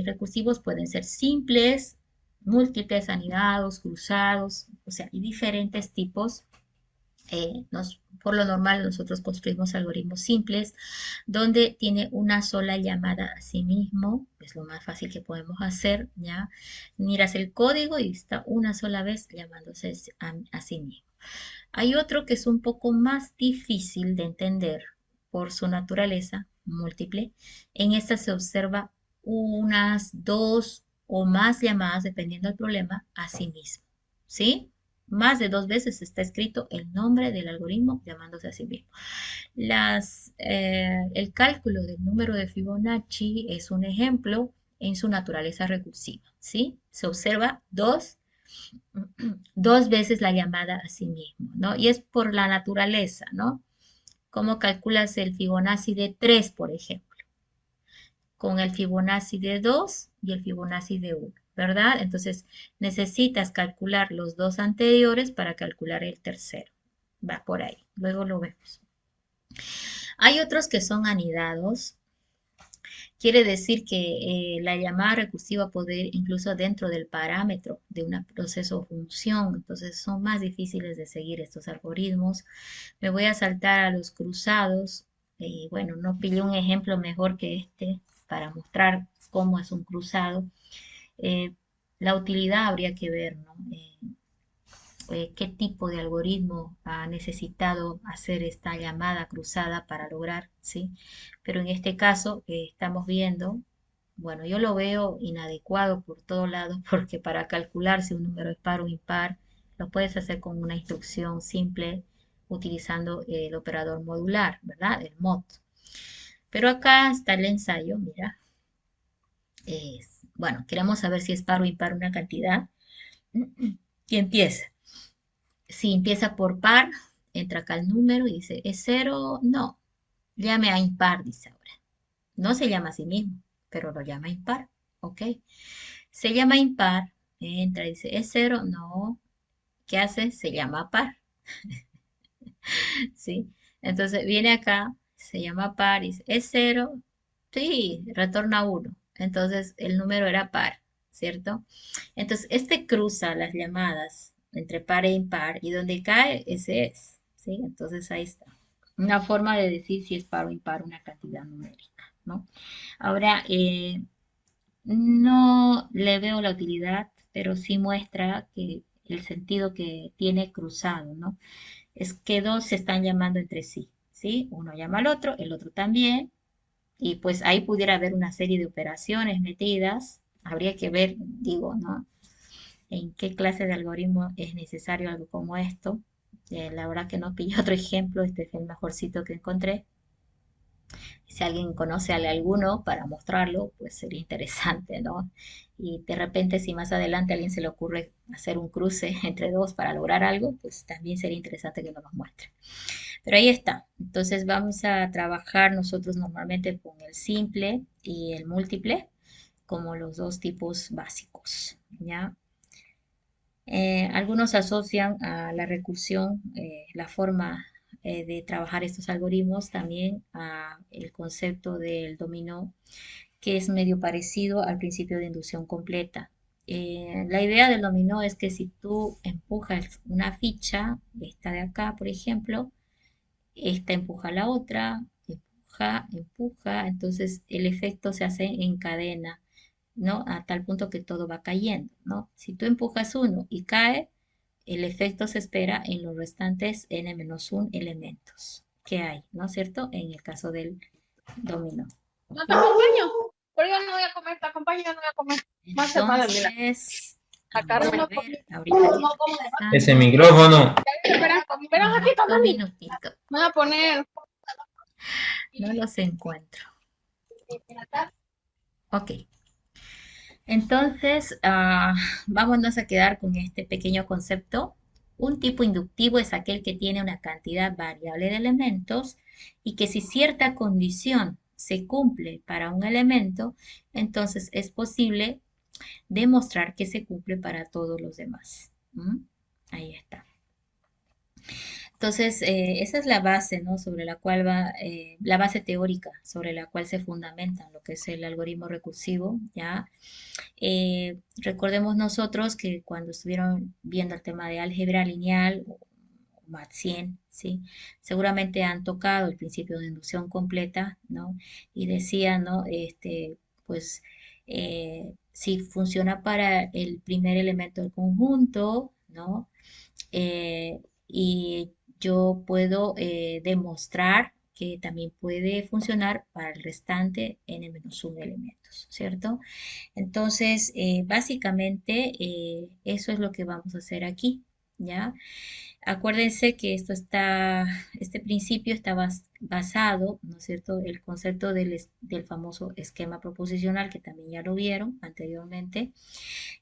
recursivos pueden ser simples, múltiples, anidados, cruzados, o sea, hay diferentes tipos. Por lo normal nosotros construimos algoritmos simples donde tiene una sola llamada a sí mismo, es lo más fácil que podemos hacer, ¿ya? Miras el código y está una sola vez llamándose a sí mismo. Hay otro que es un poco más difícil de entender por su naturaleza múltiple. En esta se observa unas dos o más llamadas, dependiendo del problema, a sí mismo. ¿Sí? Más de dos veces está escrito el nombre del algoritmo llamándose a sí mismo. El cálculo del número de Fibonacci es un ejemplo en su naturaleza recursiva. ¿Sí? Se observa dos veces la llamada a sí mismo, ¿no? Y es por la naturaleza, ¿no? ¿Cómo calculas el Fibonacci de 3, por ejemplo? Con el Fibonacci de 2 y el Fibonacci de 1, ¿verdad? Entonces necesitas calcular los dos anteriores para calcular el tercero. Va por ahí, luego lo vemos. Hay otros que son anidados. Quiere decir que la llamada recursiva puede ir incluso dentro del parámetro de un proceso o función, entonces son más difíciles de seguir estos algoritmos. Me voy a saltar a los cruzados. Bueno, no pillé un ejemplo mejor que este para mostrar cómo es un cruzado. Eh, la utilidad habría que ver, ¿no? qué tipo de algoritmo ha necesitado hacer esta llamada cruzada para lograr, ¿sí? Pero en este caso estamos viendo, bueno, yo lo veo inadecuado por todos lados porque para calcular si un número es par o impar, lo puedes hacer con una instrucción simple utilizando el operador modular, ¿verdad? El mod. Pero acá está el ensayo, mira. Bueno, queremos saber si es par o impar una cantidad. Y empieza. Si empieza por par, entra acá el número y dice, ¿es cero? No, llame a impar, dice ahora. No se llama a sí mismo, pero lo llama impar, ¿ok? Se llama impar, entra y dice, ¿es cero? No. ¿Qué hace? Se llama par, ¿sí? Entonces viene acá, se llama par y dice, ¿es cero? Sí, retorna uno. Entonces el número era par, ¿cierto? Entonces este cruza las llamadas entre par e impar y donde cae, ese es, ¿sí? Entonces ahí está. Una forma de decir si es par o impar una cantidad numérica, ¿no? Ahora, no le veo la utilidad, pero sí muestra que el sentido que tiene cruzado, ¿no? Es que dos se están llamando entre sí, ¿sí? Uno llama al otro, el otro también, y pues ahí pudiera haber una serie de operaciones metidas. Habría que ver, digo, ¿no? En qué clase de algoritmo es necesario algo como esto. La verdad que no pillé otro ejemplo, este es el mejorcito que encontré. Si alguien conoce a alguno para mostrarlo, pues sería interesante, ¿no? Y de repente, si más adelante a alguien se le ocurre hacer un cruce entre dos para lograr algo, pues también sería interesante que nos lo muestre. Pero ahí está. Entonces vamos a trabajar nosotros normalmente con el simple y el múltiple como los dos tipos básicos, ¿ya? Algunos asocian a la recursión, la forma de trabajar estos algoritmos también a el concepto del dominó, que es medio parecido al principio de inducción completa. La idea del dominó es que si tú empujas una ficha, esta de acá, por ejemplo, esta empuja a la otra, empuja, empuja, entonces el efecto se hace en cadena, ¿no? A tal punto que todo va cayendo, ¿no? Si tú empujas uno y cae, el efecto se espera en los restantes n-1 elementos que hay, ¿no es cierto? En el caso del dominó. No te acompaño, pero yo no voy a comer, te acompaño, yo no voy a comer. Más se vale, mira. Entonces, A vamos Carmen. a ver, ahorita está Ese empezando, micrófono. Espera, espera un ratito, minutito, mami. minutito, Me voy a poner. no los encuentro. Ok, entonces vámonos a quedar con este pequeño concepto. Un tipo inductivo es aquel que tiene una cantidad variable de elementos y que si cierta condición se cumple para un elemento, entonces es posible demostrar que se cumple para todos los demás. ¿Mm? Ahí está. Entonces, esa es la base, ¿no? Sobre la cual va, la base teórica sobre la cual se fundamenta lo que es el algoritmo recursivo, ¿ya? Recordemos nosotros que cuando estuvieron viendo el tema de álgebra lineal o MAT100, ¿sí? Seguramente han tocado el principio de inducción completa, ¿no? Y decían, ¿no? Pues, si funciona para el primer elemento del conjunto, ¿no? Y yo puedo demostrar que también puede funcionar para el restante n-1 elementos, ¿cierto? Entonces, básicamente, eso es lo que vamos a hacer aquí, ¿ya? Acuérdense que este principio está basado, ¿no es cierto?, el concepto del famoso esquema proposicional, que también ya lo vieron anteriormente,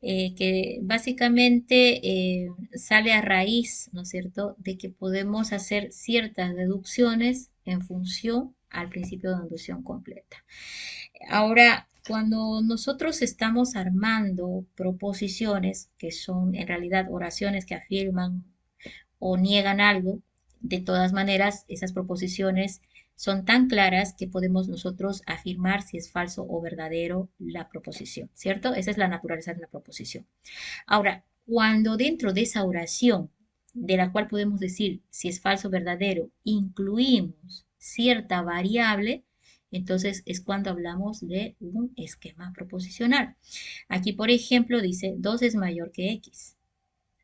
que básicamente sale a raíz, ¿no es cierto?, de que podemos hacer ciertas deducciones en función al principio de inducción completa. Ahora, cuando nosotros estamos armando proposiciones, que son en realidad oraciones que afirman o niegan algo, de todas maneras, esas proposiciones son tan claras que podemos nosotros afirmar si es falso o verdadero la proposición, ¿cierto? Esa es la naturaleza de una proposición. Ahora, cuando dentro de esa oración, de la cual podemos decir si es falso o verdadero, incluimos cierta variable, entonces es cuando hablamos de un esquema proposicional. Aquí, por ejemplo, dice 2 es mayor que X.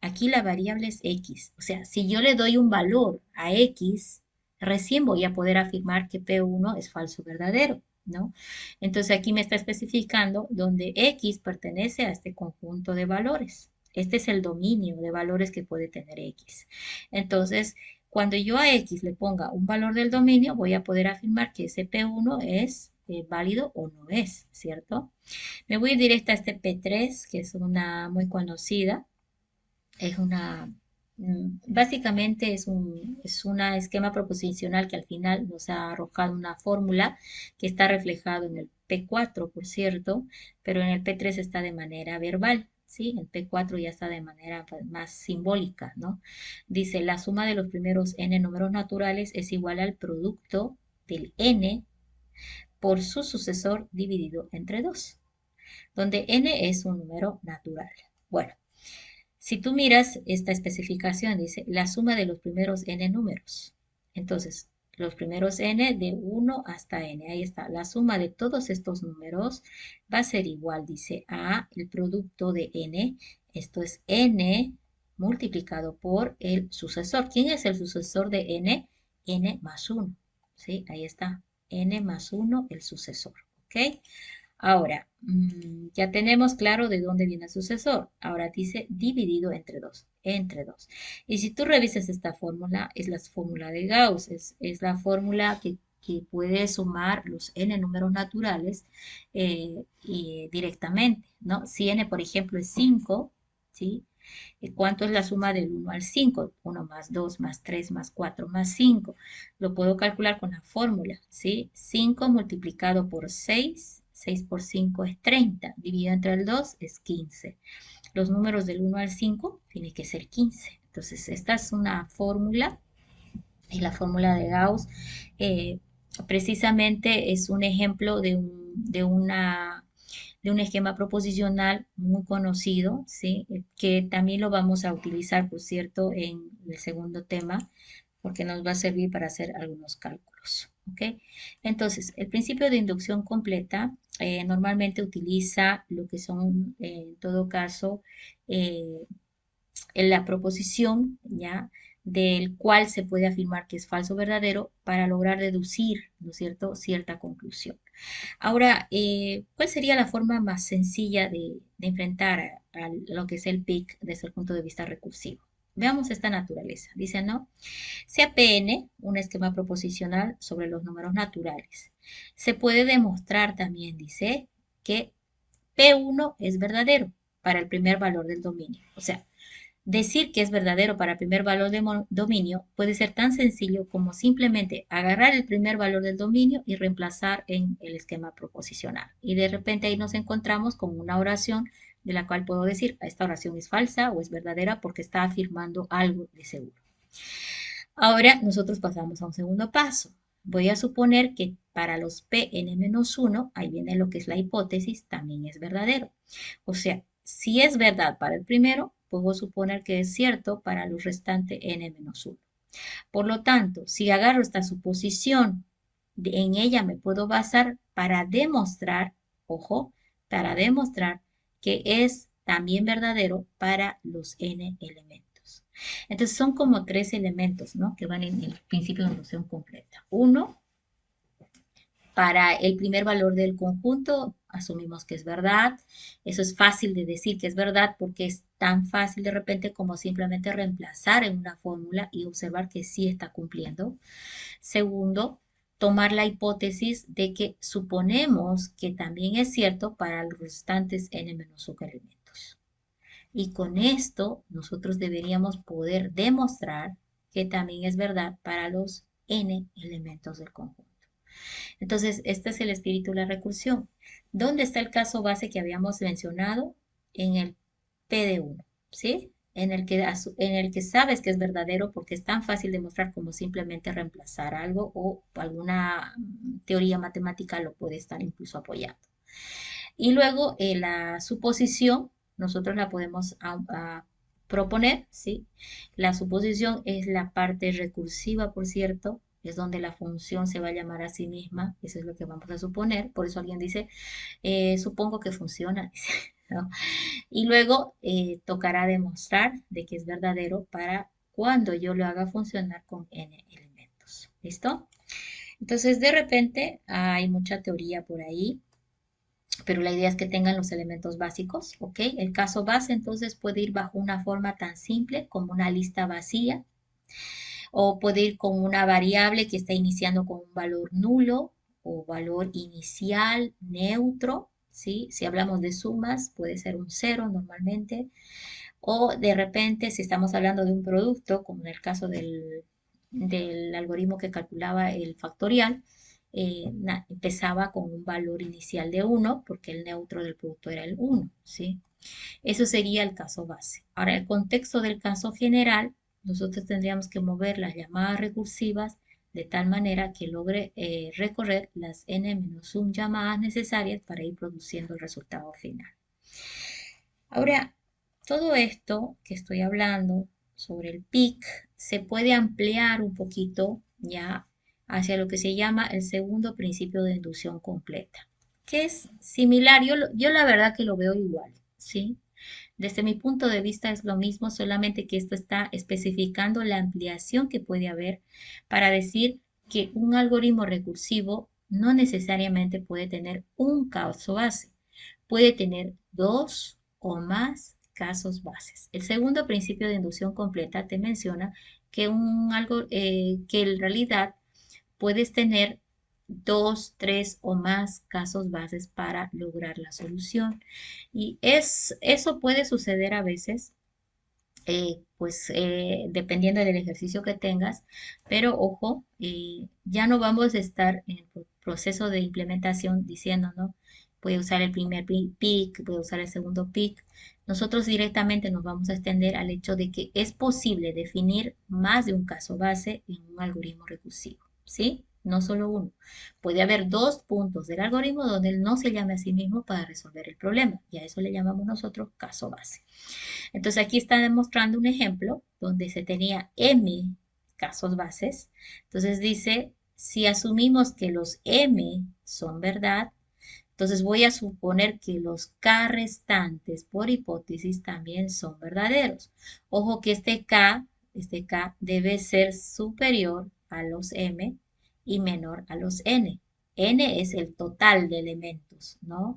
aquí la variable es x. O sea, si yo le doy un valor a x, recién voy a poder afirmar que P1 es falso verdadero, ¿no? Entonces aquí me está especificando donde x pertenece a este conjunto de valores. Este es el dominio de valores que puede tener x. Entonces, cuando yo a x le ponga un valor del dominio, voy a poder afirmar que ese P1 es válido o no es, ¿cierto? Me voy a ir directa a este P3, que es una muy conocida. Es básicamente es una esquema proposicional que al final nos ha arrojado una fórmula que está reflejado en el P4, por cierto, pero en el P3 está de manera verbal, ¿sí? El P4 ya está de manera más simbólica, ¿no? Dice, la suma de los primeros n números naturales es igual al producto del n por su sucesor dividido entre 2, donde n es un número natural. Bueno, si tú miras esta especificación, dice la suma de los primeros n números. Entonces, los primeros n de 1 hasta n, ahí está. La suma de todos estos números va a ser igual, dice, a el producto de n. Esto es n multiplicado por el sucesor. ¿Quién es el sucesor de n? N más 1. ¿Sí? Ahí está. N más 1, el sucesor. ¿Ok? Ahora, ya tenemos claro de dónde viene el sucesor. Ahora dice dividido entre 2, entre 2. Y si tú revisas esta fórmula, es la fórmula de Gauss, es la fórmula que puede sumar los n números naturales directamente, ¿no? Si n, por ejemplo, es 5, ¿sí? ¿Cuánto es la suma del 1 al 5? 1 más 2 más 3 más 4 más 5. Lo puedo calcular con la fórmula, ¿sí? 5 multiplicado por 6, 6 por 5 es 30, dividido entre el 2 es 15. Los números del 1 al 5 tiene que ser 15. Entonces, esta es una fórmula, y la fórmula de Gauss precisamente es un ejemplo de un esquema proposicional muy conocido, ¿sí? Que también lo vamos a utilizar, por cierto, en el segundo tema, porque nos va a servir para hacer algunos cálculos. ¿Ok? Entonces, el principio de inducción completa normalmente utiliza lo que son, en todo caso, en la proposición, ¿ya? Del cual se puede afirmar que es falso o verdadero para lograr deducir, ¿no es cierto?, cierta conclusión. Ahora, ¿cuál sería la forma más sencilla de enfrentar a lo que es el PIC desde el punto de vista recursivo? Veamos esta naturaleza. Dice, ¿no? Sea Pn un esquema proposicional sobre los números naturales. Se puede demostrar también, dice, que P1 es verdadero para el primer valor del dominio. O sea, decir que es verdadero para el primer valor de dominio puede ser tan sencillo como simplemente agarrar el primer valor del dominio y reemplazar en el esquema proposicional. Y de repente ahí nos encontramos con una oración de la cual puedo decir, esta oración es falsa o es verdadera porque está afirmando algo de seguro. Ahora nosotros pasamos a un segundo paso. Voy a suponer que para los Pn-1, ahí viene lo que es la hipótesis, también es verdadero. O sea, si es verdad para el primero, puedo suponer que es cierto para los restantes n-1. Por lo tanto, si agarro esta suposición, en ella me puedo basar para demostrar, ojo, para demostrar que es también verdadero para los n elementos. Entonces son como 3 elementos, ¿no? Que van en el principio de inducción completa. Uno, para el primer valor del conjunto, asumimos que es verdad. Eso es fácil de decir que es verdad porque es tan fácil de repente como simplemente reemplazar en una fórmula y observar que sí está cumpliendo. Segundo, tomar la hipótesis de que suponemos que también es cierto para los restantes n-1 elementos. Y con esto nosotros deberíamos poder demostrar que también es verdad para los n elementos del conjunto. Entonces, este es el espíritu de la recursión. ¿Dónde está el caso base que habíamos mencionado? En el P de 1, ¿sí? En el que sabes que es verdadero porque es tan fácil de mostrar como simplemente reemplazar algo o alguna teoría matemática lo puede estar incluso apoyando. Y luego la suposición, nosotros la podemos proponer, ¿sí? La suposición es la parte recursiva, por cierto, es donde la función se va a llamar a sí misma, eso es lo que vamos a suponer, por eso alguien dice, supongo que funciona, ¿no? Y luego tocará demostrar de que es verdadero para cuando yo lo haga funcionar con n elementos. ¿Listo? Entonces, de repente, hay mucha teoría por ahí, pero la idea es que tengan los elementos básicos, ¿ok? El caso base entonces puede ir bajo una forma tan simple como una lista vacía, o puede ir con una variable que está iniciando con un valor nulo o valor inicial neutro, ¿sí? Si hablamos de sumas, puede ser un cero normalmente, o de repente, si estamos hablando de un producto, como en el caso del algoritmo que calculaba el factorial, empezaba con un valor inicial de 1, porque el neutro del producto era el 1, ¿sí? Eso sería el caso base. Ahora, el contexto del caso general, nosotros tendríamos que mover las llamadas recursivas de tal manera que logre recorrer las n-1 llamadas necesarias para ir produciendo el resultado final. Ahora, todo esto que estoy hablando sobre el PIC se puede ampliar un poquito ya hacia lo que se llama el segundo principio de inducción completa, que es similar. Yo la verdad que lo veo igual, ¿sí? Desde mi punto de vista es lo mismo, solamente que esto está especificando la ampliación que puede haber para decir que un algoritmo recursivo no necesariamente puede tener un caso base, puede tener dos o más casos bases. El segundo principio de inducción completa te menciona que, que en realidad puedes tener dos, tres o más casos bases para lograr la solución. Y eso puede suceder a veces, dependiendo del ejercicio que tengas, pero ojo, ya no vamos a estar en el proceso de implementación diciendo, ¿no? Voy a usar el primer pick, voy a usar el segundo pick. Nosotros directamente nos vamos a extender al hecho de que es posible definir más de un caso base en un algoritmo recursivo, ¿sí? No solo uno. Puede haber dos puntos del algoritmo donde él no se llame a sí mismo para resolver el problema, y a eso le llamamos nosotros caso base. Entonces aquí está demostrando un ejemplo donde se tenía m casos bases. Entonces dice, si asumimos que los m son verdad, entonces voy a suponer que los k restantes por hipótesis también son verdaderos. Ojo que este k debe ser superior a los m y menor a los n. N es el total de elementos, ¿no?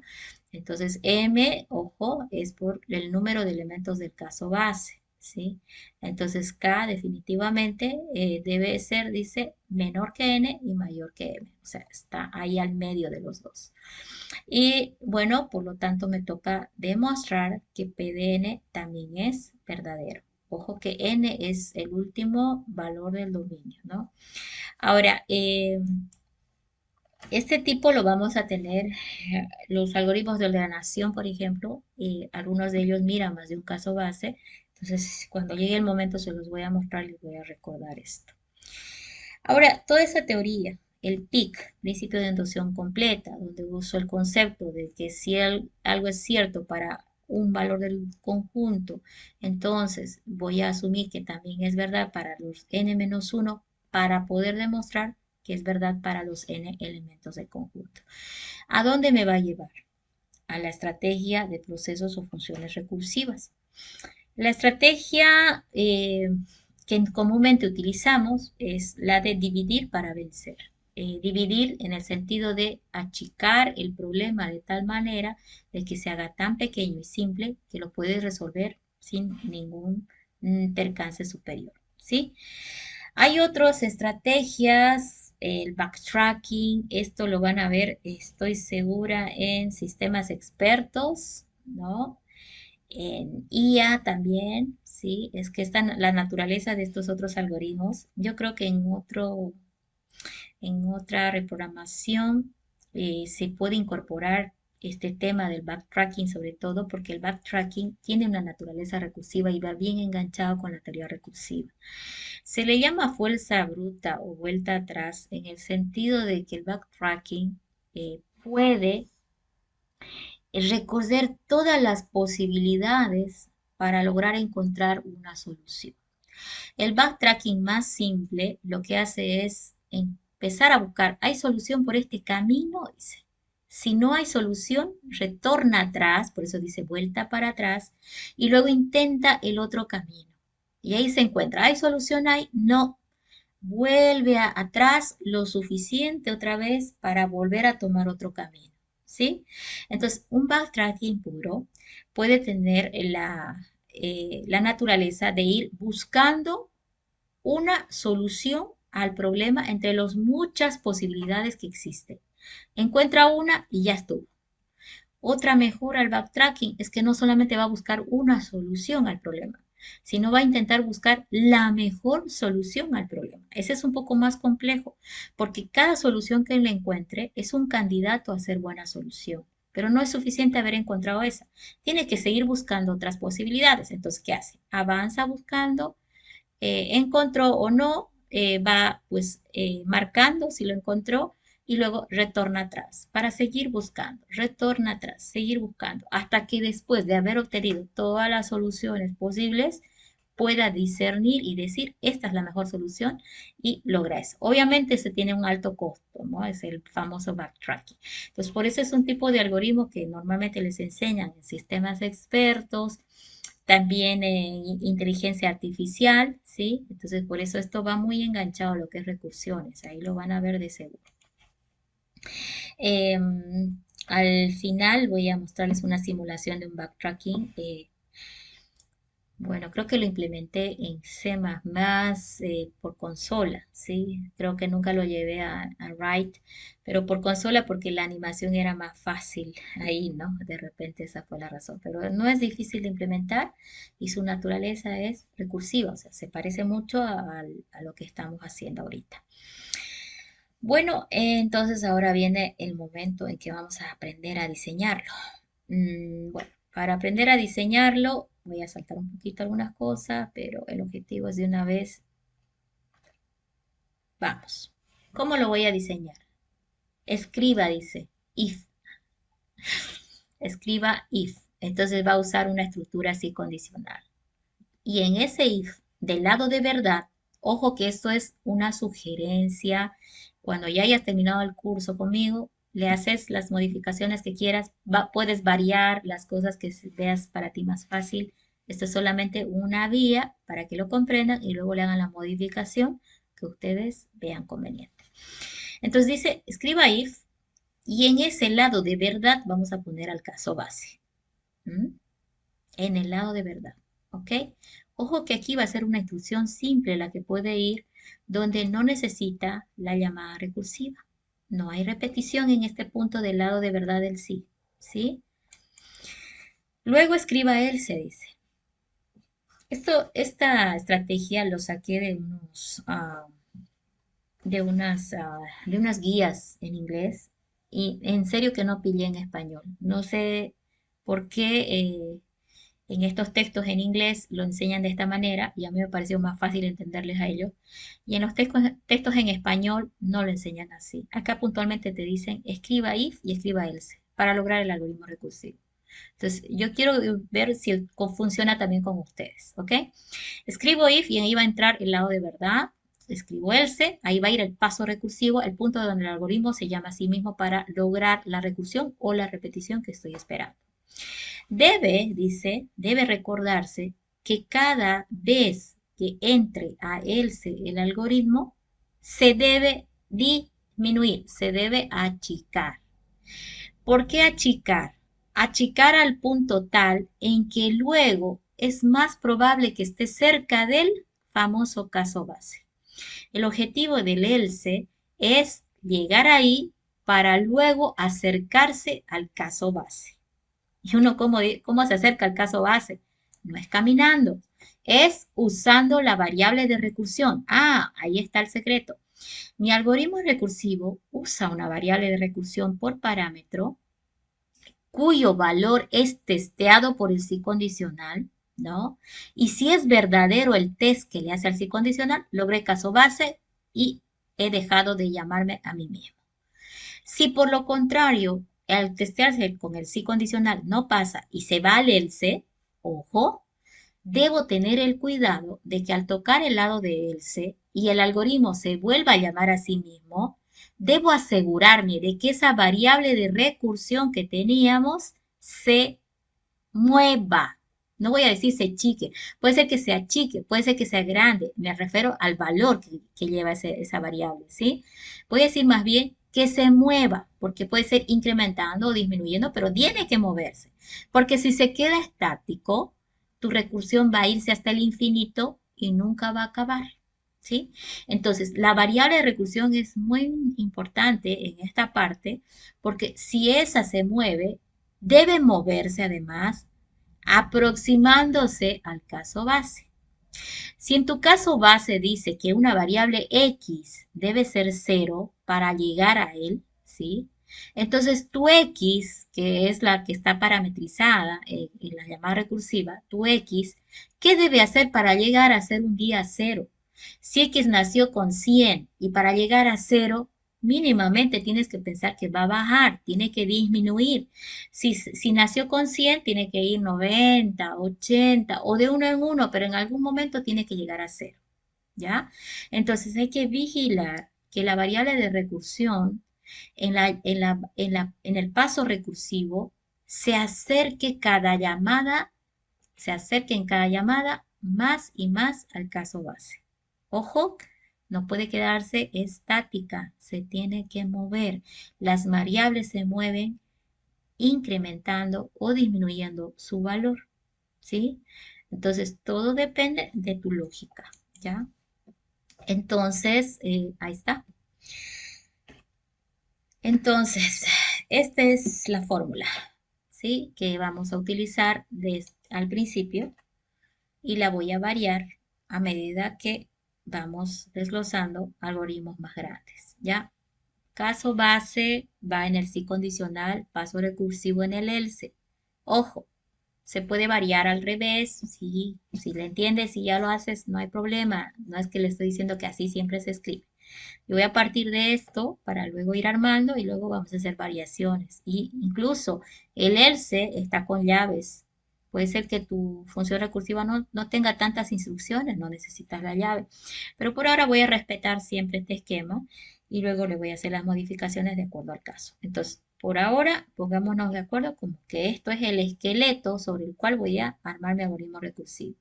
Entonces m, ojo, es por el número de elementos del caso base, ¿sí? Entonces k definitivamente debe ser, dice, menor que n y mayor que m. O sea, está ahí al medio de los dos. Y bueno, por lo tanto me toca demostrar que P de n también es verdadero. Ojo que n es el último valor del dominio, ¿no? Ahora, este tipo lo vamos a tener, los algoritmos de ordenación, por ejemplo, algunos de ellos miran más de un caso base. Entonces, cuando llegue el momento se los voy a mostrar y les voy a recordar esto. Ahora, toda esa teoría, el PIC, principio de inducción completa, donde uso el concepto de que si algo es cierto para un valor del conjunto, entonces voy a asumir que también es verdad para los n-1 para poder demostrar que es verdad para los n elementos del conjunto. ¿A dónde me va a llevar? A la estrategia de procesos o funciones recursivas. La estrategia que comúnmente utilizamos es la de dividir para vencer. Dividir en el sentido de achicar el problema de tal manera de que se haga tan pequeño y simple que lo puedes resolver sin ningún percance superior, ¿sí? Hay otras estrategias, el backtracking, esto lo van a ver, estoy segura, en sistemas expertos, ¿no? En IA también, ¿sí? Es que la naturaleza de estos otros algoritmos, yo creo que en otra reprogramación se puede incorporar este tema del backtracking, sobre todo porque el backtracking tiene una naturaleza recursiva y va bien enganchado con la teoría recursiva. Se le llama fuerza bruta o vuelta atrás en el sentido de que el backtracking puede recorrer todas las posibilidades para lograr encontrar una solución. El backtracking más simple lo que hace es empezar a buscar, ¿hay solución por este camino? Dice, Si no hay solución, retorna atrás, por eso dice vuelta para atrás, y luego intenta el otro camino. Y ahí se encuentra, ¿hay solución? ¿Hay? No. Vuelve atrás lo suficiente otra vez para volver a tomar otro camino, ¿sí? Entonces, un backtracking puro puede tener la naturaleza de ir buscando una solución al problema entre las muchas posibilidades que existen. Encuentra una y ya estuvo. Otra mejora al backtracking es que no solamente va a buscar una solución al problema, sino va a intentar buscar la mejor solución al problema. Ese es un poco más complejo, porque cada solución que él encuentre es un candidato a ser buena solución. Pero no es suficiente haber encontrado esa. Tiene que seguir buscando otras posibilidades. Entonces, ¿qué hace? Avanza buscando, encontró o no, va pues marcando si lo encontró y luego retorna atrás para seguir buscando, retorna atrás, seguir buscando, hasta que después de haber obtenido todas las soluciones posibles, pueda discernir y decir, esta es la mejor solución y logra eso. Obviamente se tiene un alto costo, ¿no? Es el famoso backtracking. Entonces, por eso es un tipo de algoritmo que normalmente les enseñan en sistemas expertos, también inteligencia artificial, ¿sí? Entonces, por eso esto va muy enganchado a lo que es recursiones, ahí lo van a ver de seguro. Al final voy a mostrarles una simulación de un backtracking. Bueno, creo que lo implementé en C++ por consola, ¿sí? Creo que nunca lo llevé a Write, pero por consola porque la animación era más fácil ahí, ¿no? De repente esa fue la razón, pero no es difícil de implementar y su naturaleza es recursiva, o sea, se parece mucho a lo que estamos haciendo ahorita. Bueno, entonces ahora viene el momento en que vamos a aprender a diseñarlo. Bueno, para aprender a diseñarlo, voy a saltar un poquito algunas cosas, pero el objetivo es de una vez. Vamos. ¿Cómo lo voy a diseñar? Escriba, dice, if. Escriba if. Entonces va a usar una estructura así condicional. Y en ese if, del lado de verdad, ojo que esto es una sugerencia. Cuando ya hayas terminado el curso conmigo, le haces las modificaciones que quieras, puedes variar las cosas que veas para ti más fácil. Esto es solamente una vía para que lo comprendan y luego le hagan la modificación que ustedes vean conveniente. Entonces dice, escriba if y en ese lado de verdad vamos a poner al caso base. En el lado de verdad, ¿ok? Ojo que aquí va a ser una instrucción simple la que puede ir donde no necesita la llamada recursiva. No hay repetición en este punto del lado de verdad del sí, ¿sí? Luego escriba else, dice. Esta estrategia lo saqué de unas guías en inglés y en serio que no pillé en español. No sé por qué en estos textos en inglés lo enseñan de esta manera y a mí me pareció más fácil entenderles a ellos. Y en los textos en español no lo enseñan así. Acá puntualmente te dicen escriba if y escriba else para lograr el algoritmo recursivo. Entonces, yo quiero ver si funciona también con ustedes, ¿ok? Escribo if y ahí va a entrar el lado de verdad. Escribo else, ahí va a ir el paso recursivo, el punto donde el algoritmo se llama a sí mismo para lograr la recursión o la repetición que estoy esperando. Debe recordarse que cada vez que entre a else el algoritmo, se debe disminuir, se debe achicar. ¿Por qué achicar? Achicar al punto tal en que luego es más probable que esté cerca del famoso caso base. El objetivo del else es llegar ahí para luego acercarse al caso base. Y uno, ¿cómo se acerca al caso base? No es caminando, es usando la variable de recursión. Ah, ahí está el secreto. Mi algoritmo recursivo usa una variable de recursión por parámetro cuyo valor es testeado por el sí condicional, ¿no? Y si es verdadero el test que le hace al sí condicional, logré caso base y he dejado de llamarme a mí mismo. Si por lo contrario, al testearse con el sí condicional no pasa y se va al else, ojo, debo tener el cuidado de que al tocar el lado de else y el algoritmo se vuelva a llamar a sí mismo, debo asegurarme de que esa variable de recursión que teníamos se mueva. No voy a decir se achique. Puede ser que se achique, puede ser que sea grande. Me refiero al valor que lleva esa variable, ¿sí? Voy a decir más bien que se mueva, porque puede ser incrementando o disminuyendo, pero tiene que moverse. Porque si se queda estático, tu recursión va a irse hasta el infinito y nunca va a acabar, ¿sí? Entonces, la variable de recursión es muy importante en esta parte, porque si esa se mueve, debe moverse además aproximándose al caso base. Si en tu caso base dice que una variable x debe ser 0 para llegar a él, ¿sí? Entonces tu x, que es la que está parametrizada en la llamada recursiva, tu x, ¿qué debe hacer para llegar a ser un día 0? Si x nació con 100 y para llegar a 0, mínimamente tienes que pensar que va a bajar, tiene que disminuir. Si nació con 100, tiene que ir 90, 80 o de uno en uno, pero en algún momento tiene que llegar a 0, ¿ya? Entonces hay que vigilar que la variable de recursión en el paso recursivo se acerque en cada llamada más y más al caso base. Ojo, no puede quedarse estática, se tiene que mover. Las variables se mueven incrementando o disminuyendo su valor, ¿sí? Entonces, todo depende de tu lógica, ¿ya? Entonces, ahí está. Entonces, esta es la fórmula, ¿sí? Que vamos a utilizar al principio y la voy a variar a medida que vamos desglosando algoritmos más grandes, ¿ya? Caso base va en el si condicional, paso recursivo en el else. Ojo, se puede variar al revés, si le entiendes, si ya lo haces, no hay problema. No es que le estoy diciendo que así siempre se escribe. Yo voy a partir de esto para luego ir armando y luego vamos a hacer variaciones. Y incluso el else está con llaves. Puede ser que tu función recursiva no tenga tantas instrucciones, no necesitas la llave. Pero por ahora voy a respetar siempre este esquema y luego le voy a hacer las modificaciones de acuerdo al caso. Entonces, por ahora, pongámonos de acuerdo como que esto es el esqueleto sobre el cual voy a armar mi algoritmo recursivo.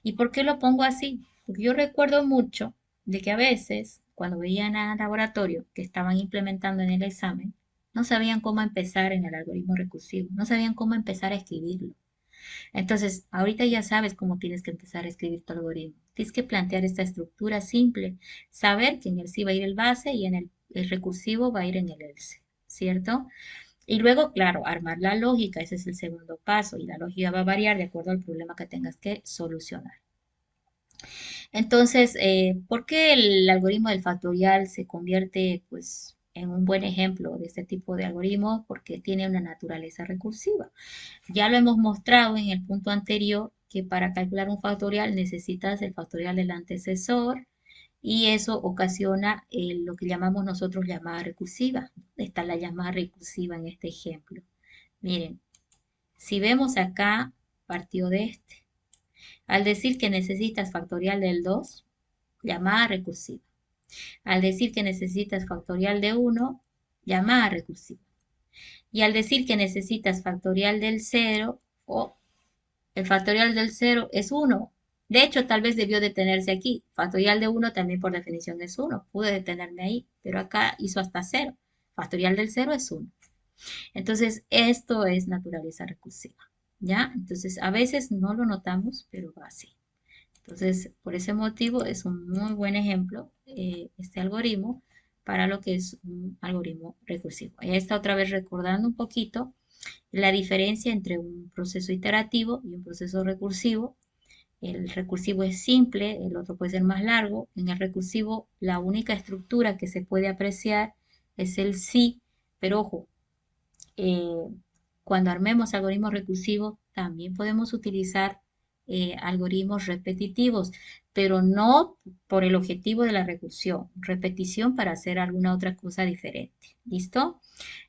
¿Y por qué lo pongo así? Porque yo recuerdo mucho de que a veces, cuando veían al laboratorio que estaban implementando en el examen, no sabían cómo empezar en el algoritmo recursivo, no sabían cómo empezar a escribirlo. Entonces, ahorita ya sabes cómo tienes que empezar a escribir tu algoritmo. Tienes que plantear esta estructura simple, saber que en el sí va a ir el base y en el recursivo va a ir en el else, ¿cierto? Y luego, claro, armar la lógica, ese es el segundo paso, y la lógica va a variar de acuerdo al problema que tengas que solucionar. Entonces, ¿por qué el algoritmo del factorial se convierte, pues, en un buen ejemplo de este tipo de algoritmos? Porque tiene una naturaleza recursiva. Ya lo hemos mostrado en el punto anterior que para calcular un factorial necesitas el factorial del antecesor y eso ocasiona lo que llamamos nosotros llamada recursiva. Está la llamada recursiva en este ejemplo. Miren, si vemos acá, partió de este. Al decir que necesitas factorial del 2, llamada recursiva. Al decir que necesitas factorial de 1, llamada recursiva. Y al decir que necesitas factorial del 0, o el factorial del 0 es 1. De hecho, tal vez debió detenerse aquí. Factorial de 1 también por definición es 1. Pude detenerme ahí, pero acá hizo hasta 0. Factorial del 0 es 1. Entonces, esto es naturaleza recursiva, ¿ya? Entonces, a veces no lo notamos, pero va así. Entonces, por ese motivo es un muy buen ejemplo este algoritmo para lo que es un algoritmo recursivo. Ya está otra vez recordando un poquito la diferencia entre un proceso iterativo y un proceso recursivo. El recursivo es simple, el otro puede ser más largo. En el recursivo, la única estructura que se puede apreciar es el sí, pero ojo, eh, cuando armemos algoritmos recursivos, también podemos utilizar algoritmos repetitivos, pero no por el objetivo de la recursión, repetición para hacer alguna otra cosa diferente. ¿Listo?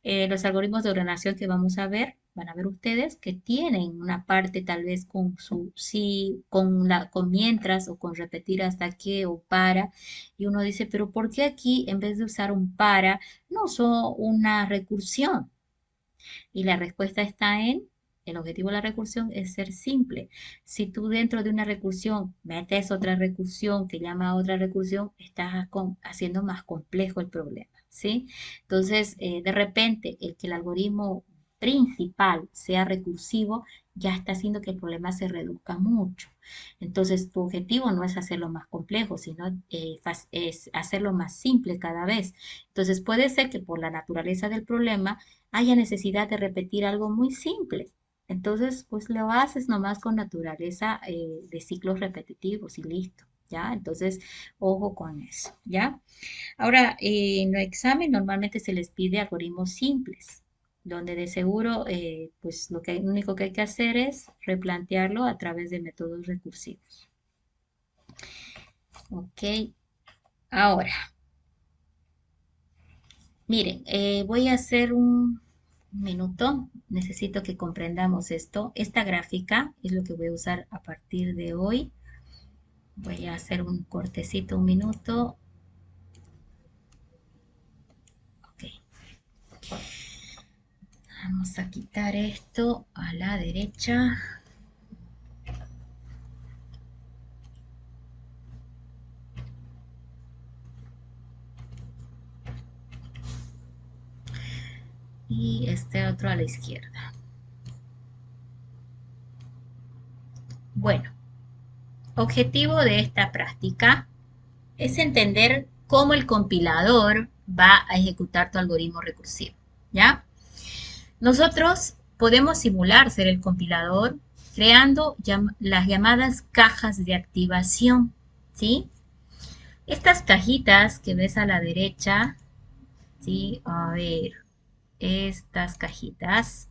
Los algoritmos de ordenación que vamos a ver van a ver ustedes que tienen una parte tal vez con su sí, con mientras o con repetir hasta que o para. Y uno dice, pero ¿por qué aquí en vez de usar un para, no uso una recursión? Y la respuesta está en, el objetivo de la recursión es ser simple. Si tú dentro de una recursión metes otra recursión que llama a otra recursión, estás haciendo más complejo el problema, ¿sí? Entonces, de repente, el que el algoritmo principal sea recursivo, ya está haciendo que el problema se reduzca mucho. Entonces, tu objetivo no es hacerlo más complejo, sino es hacerlo más simple cada vez. Entonces, puede ser que por la naturaleza del problema, haya necesidad de repetir algo muy simple. Entonces, pues lo haces nomás con naturaleza de ciclos repetitivos y listo, ¿ya? Entonces, ojo con eso, ¿ya? Ahora, en el examen normalmente se les pide algoritmos simples, donde de seguro, pues lo único que hay que hacer es replantearlo a través de métodos recursivos. Ok, ahora, miren, voy a hacer un minuto. Necesito que comprendamos esto. Esta gráfica es lo que voy a usar a partir de hoy. Voy a hacer un cortecito, un minuto. Ok. Vamos a quitar esto a la derecha. Y este otro a la izquierda. Bueno, objetivo de esta práctica es entender cómo el compilador va a ejecutar tu algoritmo recursivo, ¿ya? Nosotros podemos simular ser el compilador creando las llamadas cajas de activación, ¿sí? Estas cajitas que ves a la derecha, ¿sí? A ver, estas cajitas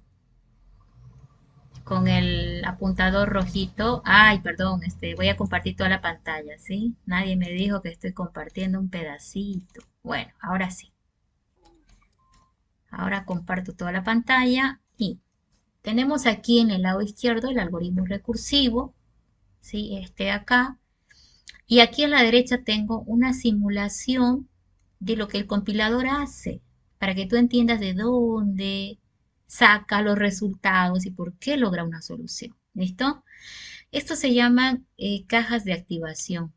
con el apuntador rojito. Ay, perdón, voy a compartir toda la pantalla, ¿sí? Nadie me dijo que estoy compartiendo un pedacito. Bueno, ahora sí. Ahora comparto toda la pantalla y tenemos aquí en el lado izquierdo el algoritmo recursivo, ¿sí? Este acá. Y aquí a la derecha tengo una simulación de lo que el compilador hace, para que tú entiendas de dónde saca los resultados y por qué logra una solución. ¿Listo? Esto se llaman cajas de activación.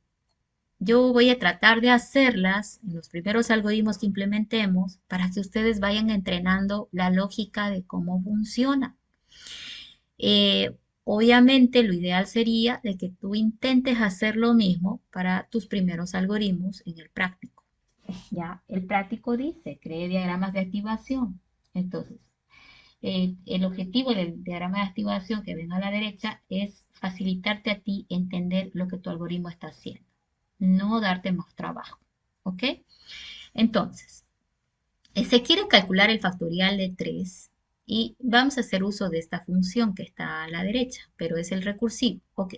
Yo voy a tratar de hacerlas en los primeros algoritmos que implementemos para que ustedes vayan entrenando la lógica de cómo funciona. Obviamente lo ideal sería de que tú intentes hacer lo mismo para tus primeros algoritmos en el práctico. Ya, el práctico dice, cree diagramas de activación. Entonces, el objetivo del diagrama de activación que ven a la derecha es facilitarte a ti entender lo que tu algoritmo está haciendo, no darte más trabajo. ¿Ok? Entonces, se quiere calcular el factorial de 3 y vamos a hacer uso de esta función que está a la derecha, pero es el recursivo. Ok.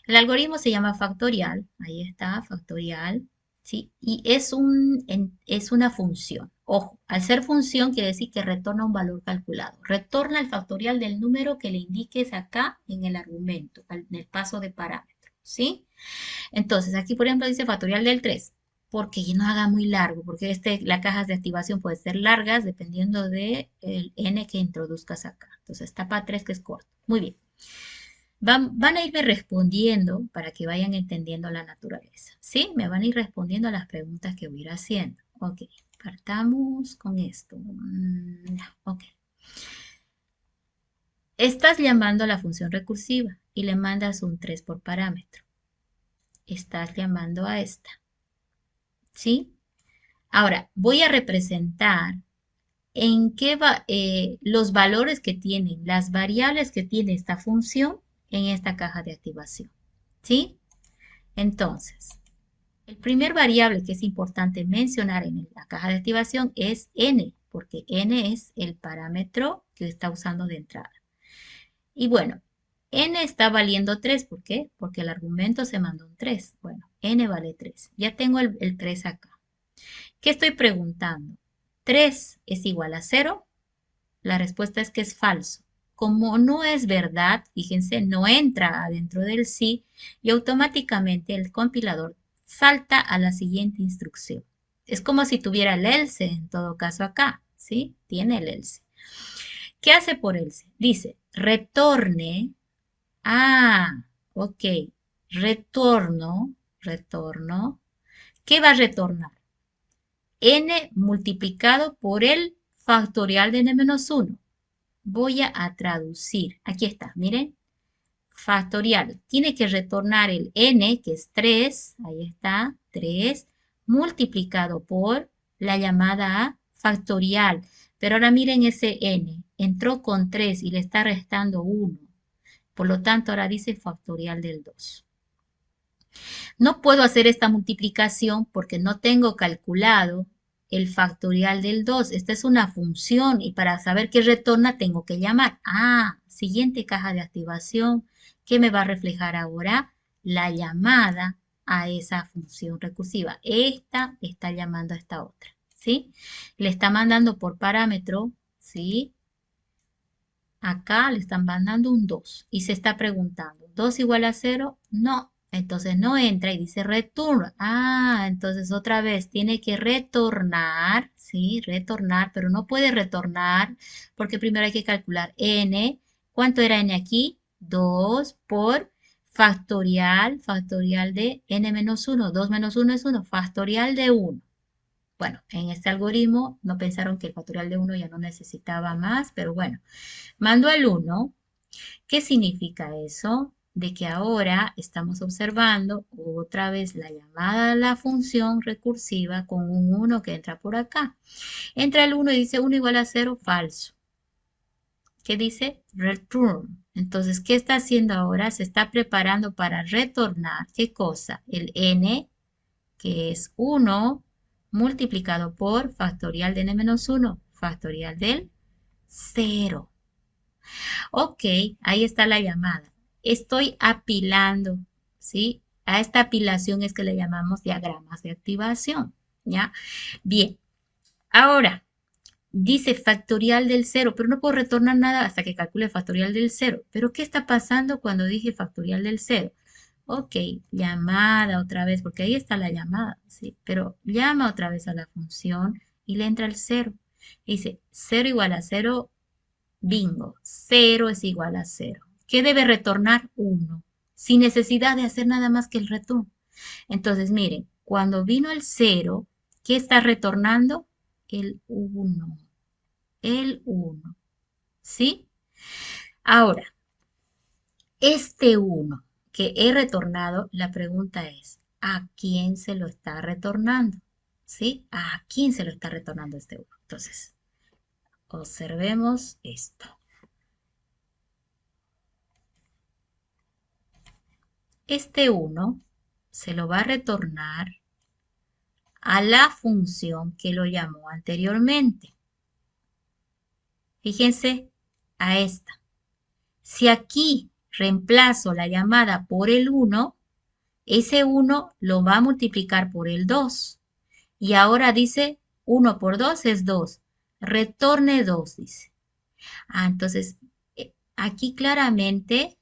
El algoritmo se llama factorial, ahí está, factorial, ¿sí? Y es una función. Ojo, al ser función quiere decir que retorna un valor calculado. Retorna el factorial del número que le indiques acá en el argumento, en el paso de parámetro, ¿sí? Entonces, aquí por ejemplo dice factorial del 3, porque no haga muy largo, porque las cajas de activación pueden ser largas dependiendo del n que introduzcas acá. Entonces, tapa 3 que es corto. Muy bien. Van a irme respondiendo para que vayan entendiendo la naturaleza, ¿sí? Me van a ir respondiendo a las preguntas que voy a ir haciendo. Ok, partamos con esto. Ok. Estás llamando a la función recursiva y le mandas un 3 por parámetro. Estás llamando a esta, ¿sí? Ahora, voy a representar en qué los valores que tienen, las variables que tiene esta función en esta caja de activación, ¿sí? Entonces, el primer variable que es importante mencionar en la caja de activación es n, porque n es el parámetro que está usando de entrada. Y bueno, n está valiendo 3, ¿por qué? Porque el argumento se mandó un 3. Bueno, n vale 3. Ya tengo el 3 acá. ¿Qué estoy preguntando? ¿3 es igual a 0? La respuesta es que es falso. como no es verdad, fíjense, no entra adentro del sí y automáticamente el compilador salta a la siguiente instrucción. Es como si tuviera el else en todo caso acá, ¿sí? Tiene el else. ¿Qué hace por else? Dice, retorne. Ok. Retorno. ¿Qué va a retornar? N multiplicado por el factorial de n-1. Voy a traducir. Aquí está, miren. Factorial. Tiene que retornar el n, que es 3. Ahí está, 3. Multiplicado por la llamada factorial. Pero ahora miren ese n. Entró con 3 y le está restando 1. Por lo tanto, ahora dice factorial del 2. No puedo hacer esta multiplicación porque no tengo calculado el factorial del 2. Esta es una función y para saber qué retorna tengo que llamar. Siguiente caja de activación. ¿Qué me va a reflejar ahora? La llamada a esa función recursiva. Esta está llamando a esta otra, ¿sí? Le está mandando por parámetro, ¿sí? Acá le están mandando un 2 y se está preguntando, ¿2 igual a 0? No, entonces no entra y dice return. Entonces otra vez tiene que retornar, ¿sí? Retornar, pero no puede retornar porque primero hay que calcular n. ¿Cuánto era n aquí? 2 por factorial de n menos 1. 2 menos 1 es 1, factorial de 1. Bueno, en este algoritmo no pensaron que el factorial de 1 ya no necesitaba más, pero bueno. Mando el 1. ¿Qué significa eso? De que ahora estamos observando otra vez la llamada a la función recursiva con un 1 que entra por acá. Entra el 1 y dice 1 igual a 0, falso. ¿Qué dice? Return. Entonces, ¿qué está haciendo ahora? Se está preparando para retornar. ¿Qué cosa? El n, que es 1, multiplicado por factorial de n-1, factorial del 0. Ok, ahí está la llamada. Estoy apilando, ¿sí? A esta apilación es que le llamamos diagramas de activación, ¿ya? Bien, ahora dice factorial del 0, pero no puedo retornar nada hasta que calcule factorial del 0. ¿Pero qué está pasando cuando dije factorial del 0? Ok, llamada otra vez, porque ahí está la llamada, ¿sí? Pero llama otra vez a la función y le entra el 0. Dice 0 igual a 0. Bingo, 0 es igual a 0. ¿Qué debe retornar? 1, sin necesidad de hacer nada más que el return. Entonces, miren, cuando vino el 0, ¿qué está retornando? El 1. El 1. ¿Sí? Ahora, este 1 que he retornado, la pregunta es, ¿a quién se lo está retornando? ¿Sí? ¿A quién se lo está retornando este 1? Entonces, observemos esto. Este 1 se lo va a retornar a la función que lo llamó anteriormente. Fíjense a esta. Si aquí reemplazo la llamada por el 1, ese 1 lo va a multiplicar por el 2. Y ahora dice 1 por 2 es 2. Retorne 2, dice. Entonces, aquí claramente,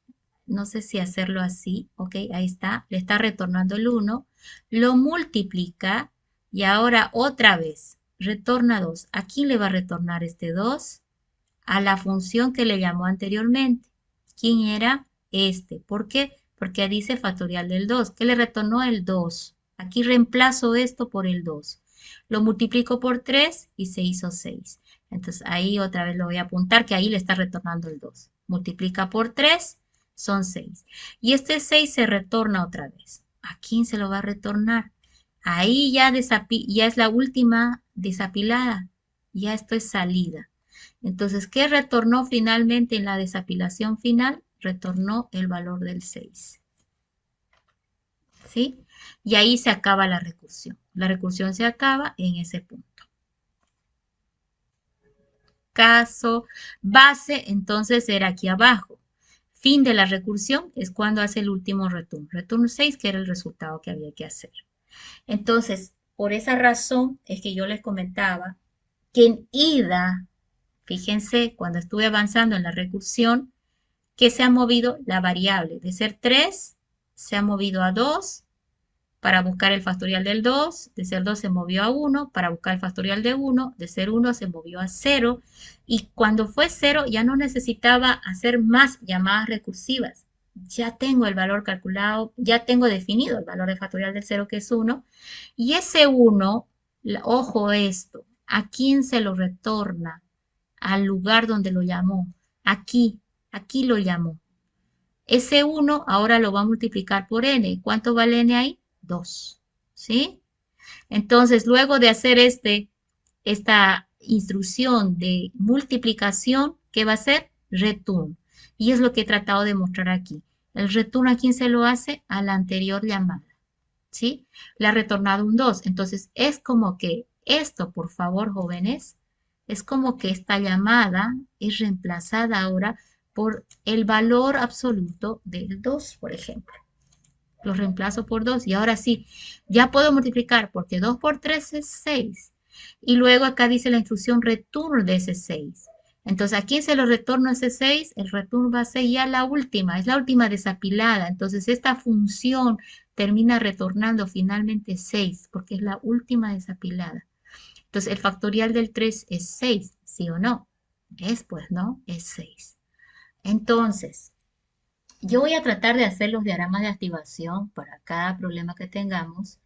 no sé si hacerlo así, ok, ahí está, le está retornando el 1, lo multiplica y ahora otra vez retorna 2. ¿A quién le va a retornar este 2? A la función que le llamó anteriormente. ¿Quién era? Este. ¿Por qué? Porque dice factorial del 2. ¿Qué le retornó? El 2. Aquí reemplazo esto por el 2. Lo multiplico por 3 y se hizo 6. Entonces ahí otra vez lo voy a apuntar que ahí le está retornando el 2. Multiplica por 3, son 6. Y este 6 se retorna otra vez. ¿A quién se lo va a retornar? Ahí ya es la última desapilada. Ya esto es salida. Entonces, ¿qué retornó finalmente en la desapilación final? Retornó el valor del 6. ¿Sí? Y ahí se acaba la recursión. La recursión se acaba en ese punto. Caso base, entonces era aquí abajo. Fin de la recursión es cuando hace el último return. Return 6, que era el resultado que había que hacer. Entonces, por esa razón es que yo les comentaba que en ida Fíjense, cuando estuve avanzando en la recursión, que se ha movido la variable. De ser 3, se ha movido a 2 para buscar el factorial del 2. De ser 2 se movió a 1 para buscar el factorial de 1. De ser 1 se movió a 0. Y cuando fue 0 ya no necesitaba hacer más llamadas recursivas. Ya tengo el valor calculado, ya tengo definido el valor de factorial del 0 que es 1. Y ese 1, ojo esto, ¿a quién se lo retorna? Al lugar donde lo llamó. Aquí, aquí lo llamó. Ese 1 ahora lo va a multiplicar por n. ¿Cuánto vale n ahí? 2. ¿Sí? Entonces, luego de hacer esta instrucción de multiplicación, ¿qué va a hacer? Return. Y es lo que he tratado de mostrar aquí. El return, ¿a quién se lo hace? A la anterior llamada. ¿Sí? Le ha retornado un 2. Entonces, es como que esto, por favor, jóvenes, es como que esta llamada es reemplazada ahora por el valor absoluto del 2, por ejemplo. Lo reemplazo por 2 y ahora sí, ya puedo multiplicar porque 2 por 3 es 6. Y luego acá dice la instrucción return de ese 6. Entonces, ¿a quién se lo retorno ese 6? El return va a ser ya la última, es la última desapilada. Entonces, esta función termina retornando finalmente 6 porque es la última desapilada. Entonces, el factorial del 3 es 6, ¿sí o no? Es pues, ¿no? Es 6. Entonces, yo voy a tratar de hacer los diagramas de activación para cada problema que tengamos,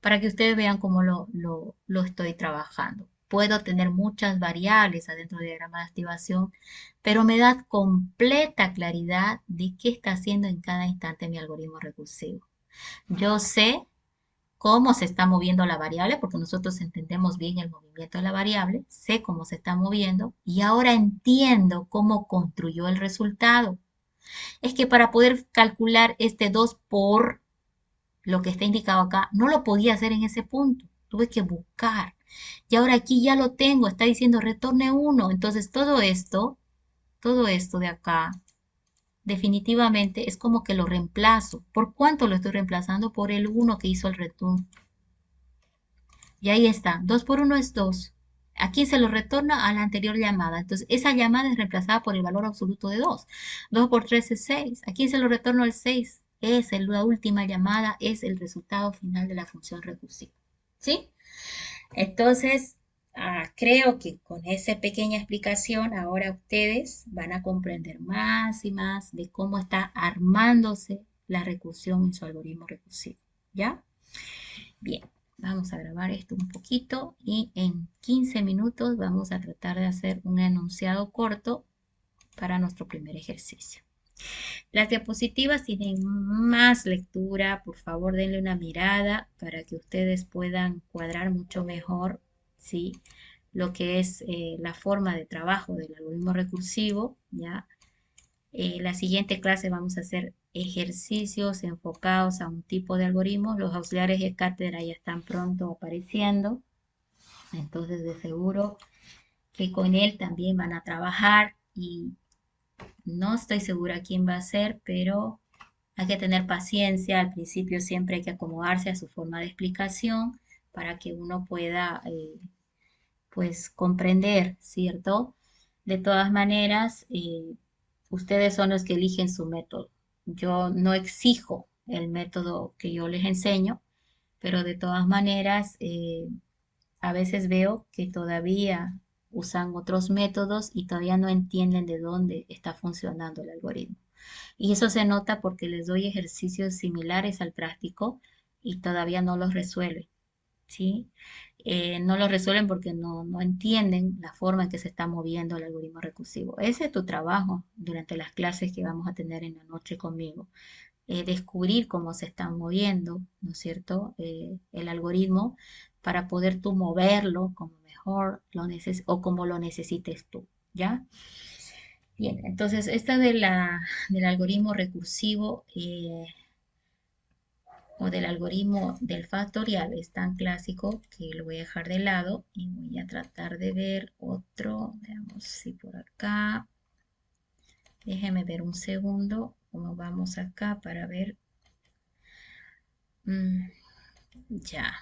para que ustedes vean cómo lo estoy trabajando. Puedo tener muchas variables adentro del diagrama de activación, pero me da completa claridad de qué está haciendo en cada instante mi algoritmo recursivo. Yo sé cómo se está moviendo la variable, porque nosotros entendemos bien el movimiento de la variable, sé cómo se está moviendo y ahora entiendo cómo construyó el resultado. Es que para poder calcular este 2 por lo que está indicado acá, no lo podía hacer en ese punto. Tuve que buscar. Y ahora aquí ya lo tengo, está diciendo retorne 1. Entonces todo esto de acá, definitivamente es como que lo reemplazo. ¿Por cuánto lo estoy reemplazando? Por el 1 que hizo el return. Y ahí está, 2 por 1 es 2. Aquí se lo retorna a la anterior llamada. Entonces, esa llamada es reemplazada por el valor absoluto de 2. 2 por 3 es 6. Aquí se lo retorno al 6. Es la última llamada, es el resultado final de la función recursiva. ¿Sí? Entonces, creo que con esa pequeña explicación, ahora ustedes van a comprender más y más de cómo está armándose la recursión en su algoritmo recursivo. ¿Ya? Bien. Vamos a grabar esto un poquito y en 15 minutos vamos a tratar de hacer un enunciado corto para nuestro primer ejercicio. Las diapositivas tienen más lectura, por favor denle una mirada para que ustedes puedan cuadrar mucho mejor, ¿sí? Lo que es la forma de trabajo del algoritmo recursivo, ¿ya? La siguiente clase vamos a hacer ejercicios enfocados a un tipo de algoritmo. Los auxiliares de cátedra ya están pronto apareciendo. Entonces, de seguro que con él también van a trabajar y no estoy segura quién va a ser, pero hay que tener paciencia. Al principio siempre hay que acomodarse a su forma de explicación para que uno pueda, pues, comprender, ¿cierto? De todas maneras, ustedes son los que eligen su método. Yo no exijo el método que yo les enseño, pero de todas maneras, a veces veo que todavía usan otros métodos y todavía no entienden de dónde está funcionando el algoritmo. Y eso se nota porque les doy ejercicios similares al práctico y todavía no los resuelven, ¿sí? No los resuelven porque no entienden la forma en que se está moviendo el algoritmo recursivo. Ese es tu trabajo durante las clases que vamos a tener en la noche conmigo. Descubrir cómo se está moviendo, ¿no es cierto? El algoritmo para poder tú moverlo como mejor o como lo necesites tú, ¿ya? Bien, entonces esta del algoritmo recursivo o del algoritmo del factorial es tan clásico que lo voy a dejar de lado y voy a tratar de ver otro. Veamos si por acá. Déjeme ver un segundo cómo vamos acá para ver. Ya.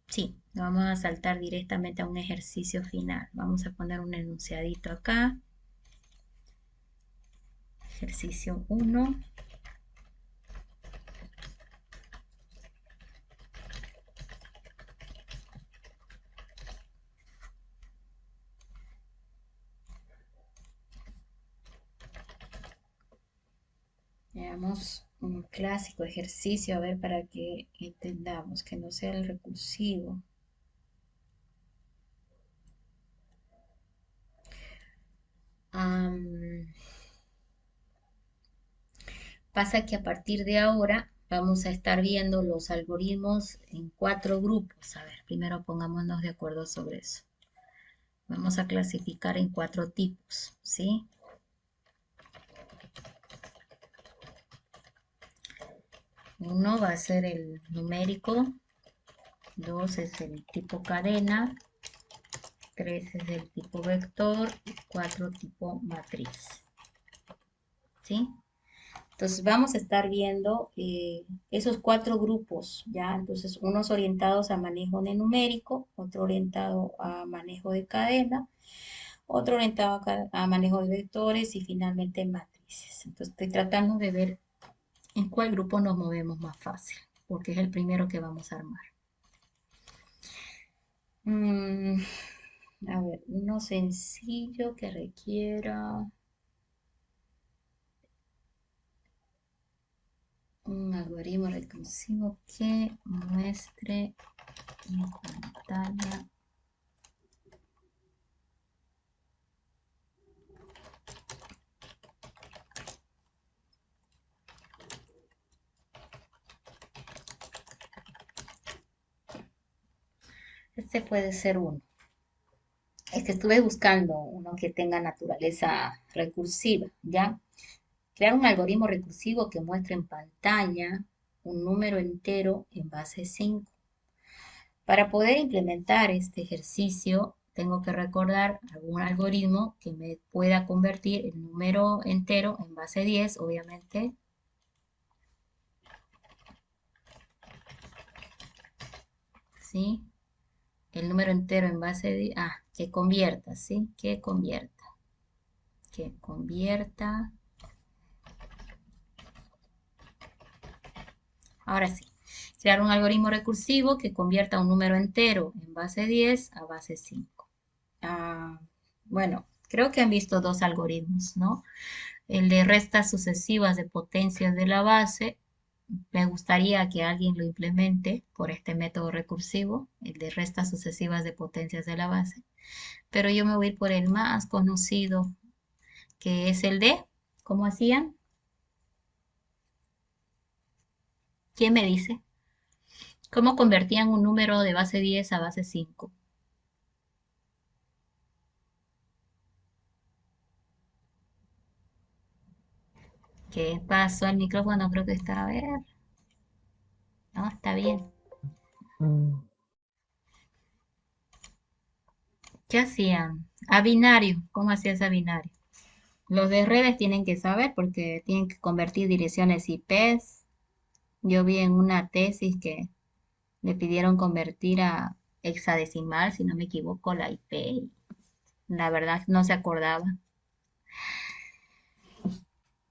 Sí, Vamos a saltar directamente a un ejercicio final. Vamos a poner un enunciadito acá. Ejercicio 1. Veamos un clásico ejercicio, a ver, para que entendamos, que no sea el recursivo. Pasa que a partir de ahora vamos a estar viendo los algoritmos en 4 grupos. A ver, primero pongámonos de acuerdo sobre eso. Vamos a clasificar en 4 tipos, ¿sí? Uno va a ser el numérico, 2 es el tipo cadena, 3 es el tipo vector y 4 tipo matriz, ¿sí? Entonces vamos a estar viendo esos 4 grupos, ¿ya? Entonces unos orientados a manejo de numérico, otro orientado a manejo de cadena, otro orientado a manejo de vectores y finalmente matrices. Entonces estoy tratando de ver en cuál grupo nos movemos más fácil, porque es el primero que vamos a armar. A ver, uno sencillo que requiera un algoritmo recursivo que muestre en pantalla. Este puede ser uno. Es que estuve buscando uno que tenga naturaleza recursiva, ¿ya? Crear un algoritmo recursivo que muestre en pantalla un número entero en base 5. Para poder implementar este ejercicio, tengo que recordar algún algoritmo que me pueda convertir el número entero en base 10, obviamente. ¿Sí? El número entero en base 10, que convierta, ¿sí? Que convierta. Que convierta. Ahora sí. Crear un algoritmo recursivo que convierta un número entero en base 10 a base 5. Bueno, creo que han visto 2 algoritmos, ¿no? El de restas sucesivas de potencias de la base. Me gustaría que alguien lo implemente por este método recursivo, el de restas sucesivas de potencias de la base. Pero yo me voy a ir por el más conocido, que es el de, ¿cómo hacían? ¿Quién me dice? ¿Cómo convertían un número de base 10 a base 5? ¿Qué pasó al micrófono? Creo que está, a ver. No, está bien. Mm, ¿Qué hacían? A binario. ¿Cómo hacías a binario? Los de redes tienen que saber porque tienen que convertir direcciones IPs. Yo vi en una tesis que le pidieron convertir a hexadecimal, si no me equivoco, la IP. Y la verdad no se acordaba.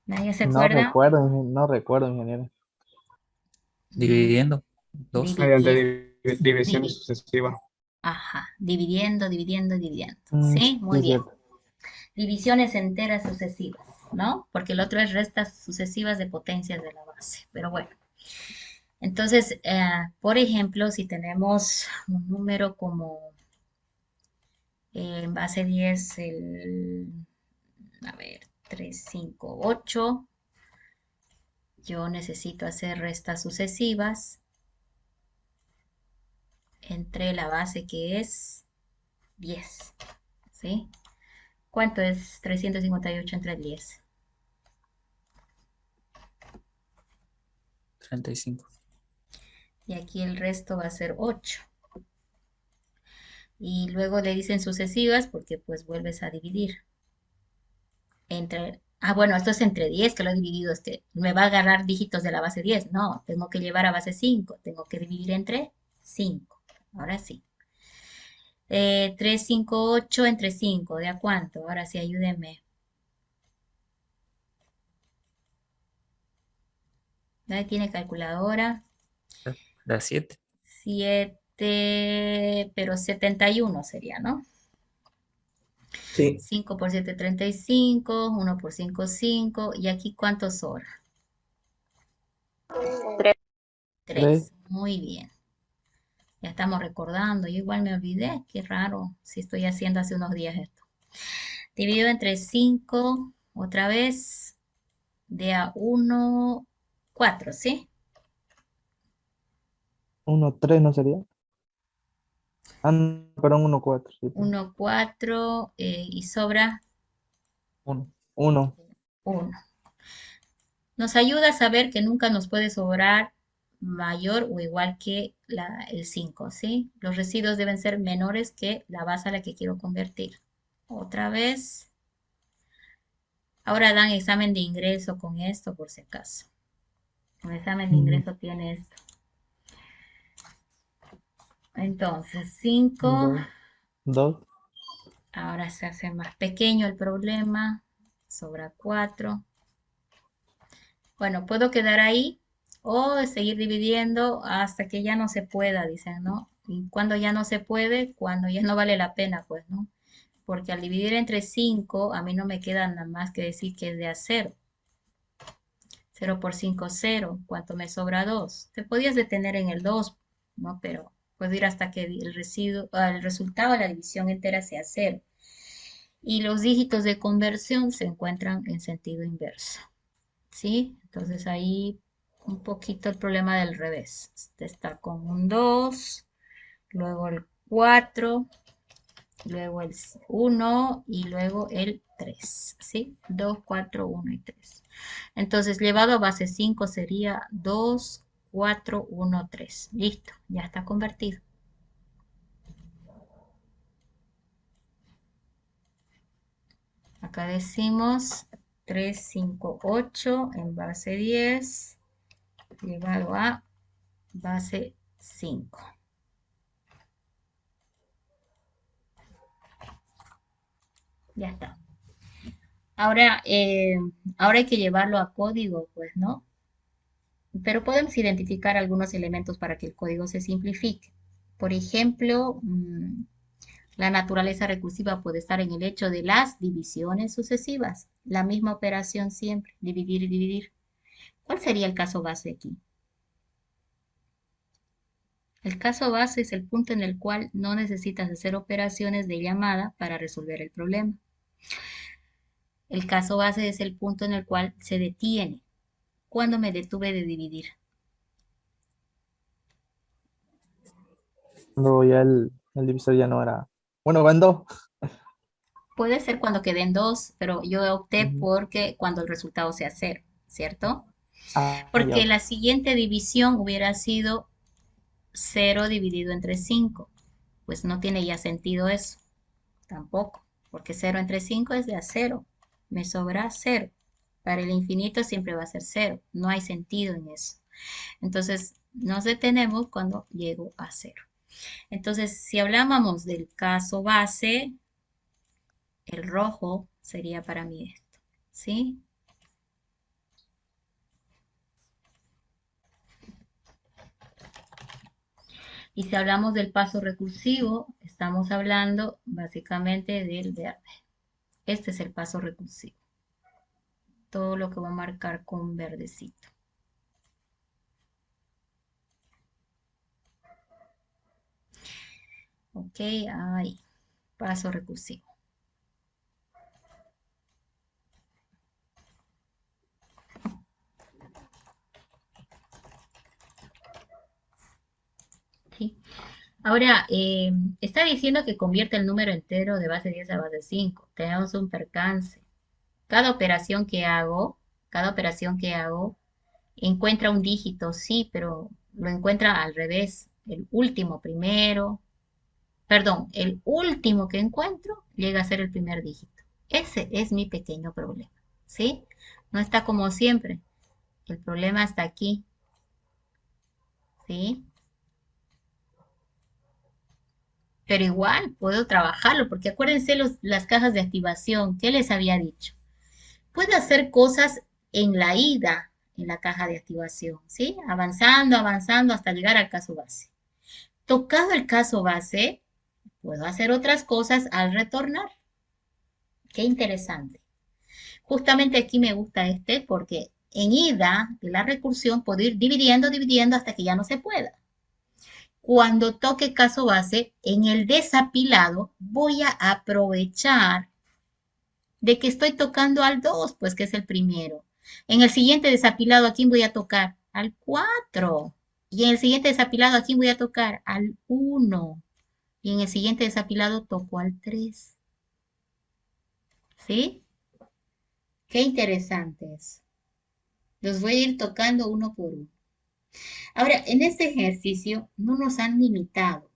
¿Nadie se No acuerda? recuerdo, no recuerdo, ingeniero. Dividiendo. Dos. Mediante Dividiendo. divisiones sucesivas. Ajá, dividiendo, dividiendo, dividiendo. Sí, ¿Sí? sí, Muy es bien. cierto. Divisiones enteras sucesivas, ¿no? Porque el otro es restas sucesivas de potencias de la base. Pero bueno. Entonces, por ejemplo, si tenemos un número como en base 10, a ver, 3, 5, 8, yo necesito hacer restas sucesivas entre la base que es 10, ¿sí? ¿Cuánto es 358 entre 10? 35. Y aquí el resto va a ser 8. Y luego le dicen sucesivas porque pues vuelves a dividir. Bueno, esto es entre 10 que lo he dividido. Me va a agarrar dígitos de la base 10. No, tengo que llevar a base 5. Tengo que dividir entre 5. Ahora sí. 3, 5, 8 entre 5, ¿de a cuánto? Ahora sí, ayúdenme. Nadie tiene calculadora. Da 7. 7, pero 71 sería, ¿no? Sí, 5 por 7, 35. 1 por 5, 5. ¿Y aquí cuánto sobra? 3. 3. Muy bien. Ya estamos recordando. Yo igual me olvidé. Qué raro si estoy haciendo hace unos días esto. Dividido entre 5, otra vez, de a 1, 4, ¿sí? 1, 3 ¿no sería? Ah, no, perdón, 1, 4. Sí, 1, 4 y sobra 1. 1. 1. Nos ayuda a saber que nunca nos puede sobrar mayor o igual que el 5, ¿sí? Los residuos deben ser menores que la base a la que quiero convertir. Otra vez. Ahora dan examen de ingreso con esto, por si acaso. Un examen de ingreso tiene esto. Entonces, 5. 2. 2. Ahora se hace más pequeño el problema. Sobra 4. Bueno, puedo quedar ahí o seguir dividiendo hasta que ya no se pueda, dicen, ¿no? Y cuando ya no se puede, cuando ya no vale la pena, pues, ¿no? Porque al dividir entre 5, a mí no me queda nada más que decir que es de a 0. 0 por 5, 0. ¿Cuánto me sobra? 2. Te podías detener en el 2, ¿no? Pero puedo ir hasta que el resultado de la división entera sea 0. Y los dígitos de conversión se encuentran en sentido inverso. ¿Sí? Entonces ahí un poquito el problema del revés. Este está con un 2, luego el 4, luego el 1 y luego el 3. ¿Sí? 2, 4, 1 y 3. Entonces llevado a base 5 sería 2, 4, 1, 3. Listo, ya está convertido. Acá decimos 3, 5, 8 en base 10 llevado a base 5. Ya está. Ahora, ahora hay que llevarlo a código, pues, ¿no? Pero podemos identificar algunos elementos para que el código se simplifique. Por ejemplo, la naturaleza recursiva puede estar en el hecho de las divisiones sucesivas. La misma operación siempre, dividir y dividir. ¿Cuál sería el caso base aquí? El caso base es el punto en el cual no necesitas hacer operaciones de llamada para resolver el problema. El caso base es el punto en el cual se detiene. ¿Cuándo me detuve de dividir? Cuando ya el divisor ya no era. Bueno, va en 2. Puede ser cuando queden 2, pero yo opté Ujú. porque cuando el resultado sea 0, ¿cierto? Ah, ya, Porque ok. la siguiente división hubiera sido 0 dividido entre 5. Pues no tiene ya sentido eso, tampoco, porque 0 entre 5 es de a 0. Me sobra 0. Para el infinito siempre va a ser 0. No hay sentido en eso. Entonces, nos detenemos cuando llego a 0. Entonces, si hablábamos del caso base, el rojo sería para mí esto, ¿sí? Y si hablamos del paso recursivo, estamos hablando básicamente del verde. Este es el paso recursivo. Todo lo que va a marcar con verdecito. Ok, ahí. Paso recursivo. ¿Sí? Ahora, está diciendo que convierte el número entero de base 10 a base 5. Tenemos un percance. Cada operación que hago, cada operación que hago, encuentra un dígito, sí, pero lo encuentra al revés. El último primero, perdón, el último que encuentro llega a ser el primer dígito. Ese es mi pequeño problema, ¿sí? No está como siempre. El problema está aquí, ¿sí? pero igual puedo trabajarlo, porque acuérdense las cajas de activación, ¿qué les había dicho? Puedo hacer cosas en la ida, en la caja de activación, ¿sí? Avanzando, avanzando hasta llegar al caso base. Tocado el caso base, puedo hacer otras cosas al retornar. Qué interesante. Justamente aquí me gusta este porque en ida de la recursión puedo ir dividiendo, dividiendo hasta que ya no se pueda. Cuando toque caso base, en el desapilado voy a aprovechar de que estoy tocando al 2, pues que es el primero. En el siguiente desapilado, ¿a quién voy a tocar? Al 4. Y en el siguiente desapilado, ¿a quién voy a tocar? Al 1. Y en el siguiente desapilado toco al 3. ¿Sí? Qué interesante es. Los voy a ir tocando uno por uno. Ahora, en este ejercicio no nos han limitado.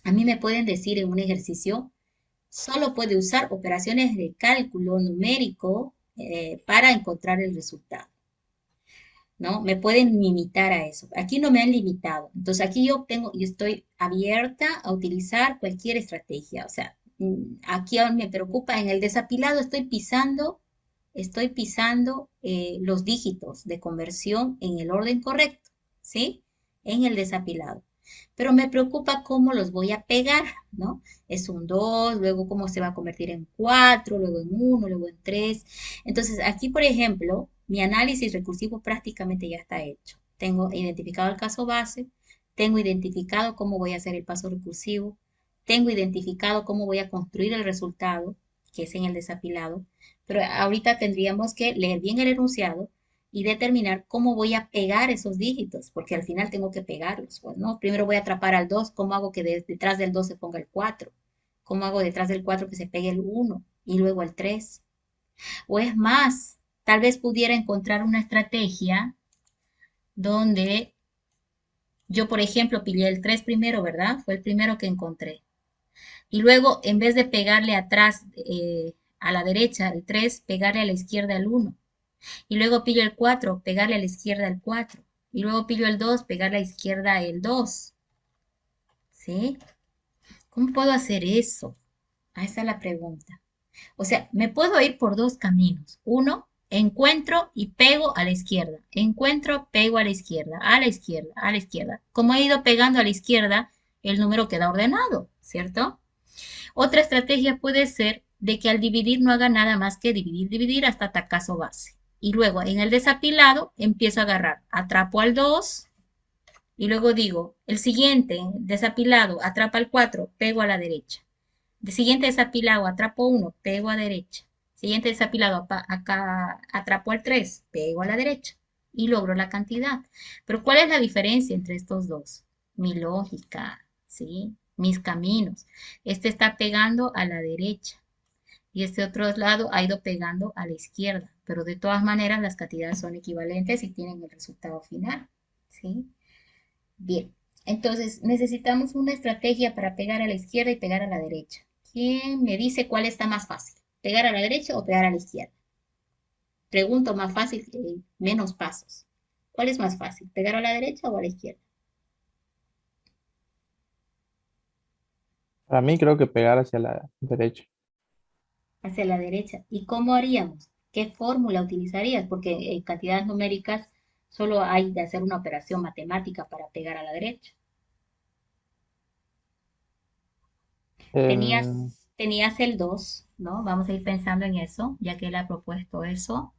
A mí me pueden decir en un ejercicio, solo puede usar operaciones de cálculo numérico para encontrar el resultado, ¿no? Me pueden limitar a eso. Aquí no me han limitado. Entonces aquí yo estoy abierta a utilizar cualquier estrategia. O sea, aquí aún me preocupa, en el desapilado estoy pisando los dígitos de conversión en el orden correcto, ¿sí? En el desapilado. Pero me preocupa cómo los voy a pegar, ¿no? Es un 2, luego cómo se va a convertir en 4, luego en 1, luego en 3. Entonces, aquí, por ejemplo, mi análisis recursivo prácticamente ya está hecho. Tengo identificado el caso base, tengo identificado cómo voy a hacer el paso recursivo, tengo identificado cómo voy a construir el resultado, que es en el desapilado, pero ahorita tendríamos que leer bien el enunciado y determinar cómo voy a pegar esos dígitos, porque al final tengo que pegarlos, pues, ¿no? Primero voy a atrapar al 2, ¿cómo hago que detrás del 2 se ponga el 4? ¿Cómo hago detrás del 4 que se pegue el 1 y luego el 3? O es más, tal vez pudiera encontrar una estrategia donde yo, por ejemplo, pillé el 3 primero, ¿verdad? Fue el primero que encontré. Y luego, en vez de pegarle atrás a la derecha el 3, pegarle a la izquierda el 1. Y luego pillo el 4, pegarle a la izquierda el 4. Y luego pillo el 2, pegarle a la izquierda el 2. ¿Sí? ¿Cómo puedo hacer eso? Ah, esa es la pregunta. O sea, me puedo ir por dos caminos. Uno, encuentro y pego a la izquierda. Encuentro, pego a la izquierda, a la izquierda, a la izquierda. Como he ido pegando a la izquierda, el número queda ordenado, ¿cierto? Otra estrategia puede ser de que al dividir no haga nada más que dividir, dividir hasta tacazo base. Y luego en el desapilado empiezo a agarrar, atrapo al 2 y luego digo, el siguiente desapilado atrapa al 4, pego a la derecha. El siguiente desapilado atrapo 1, pego a derecha. Siguiente desapilado acá atrapo al 3, pego a la derecha y logro la cantidad. Pero ¿cuál es la diferencia entre estos dos? Mi lógica, ¿sí? Mis caminos. Este está pegando a la derecha y este otro lado ha ido pegando a la izquierda, pero de todas maneras las cantidades son equivalentes y tienen el resultado final, ¿sí? Bien, entonces necesitamos una estrategia para pegar a la izquierda y pegar a la derecha. ¿Quién me dice cuál está más fácil? ¿Pegar a la derecha o pegar a la izquierda? Pregunto más fácil, menos pasos. ¿Cuál es más fácil? ¿Pegar a la derecha o a la izquierda? Para mí creo que pegar hacia la derecha. Hacia la derecha. ¿Y cómo haríamos? ¿Qué fórmula utilizarías? Porque en cantidades numéricas solo hay de hacer una operación matemática para pegar a la derecha. Em, Tenías el 2, ¿no? Vamos a ir pensando en eso, ya que él ha propuesto eso.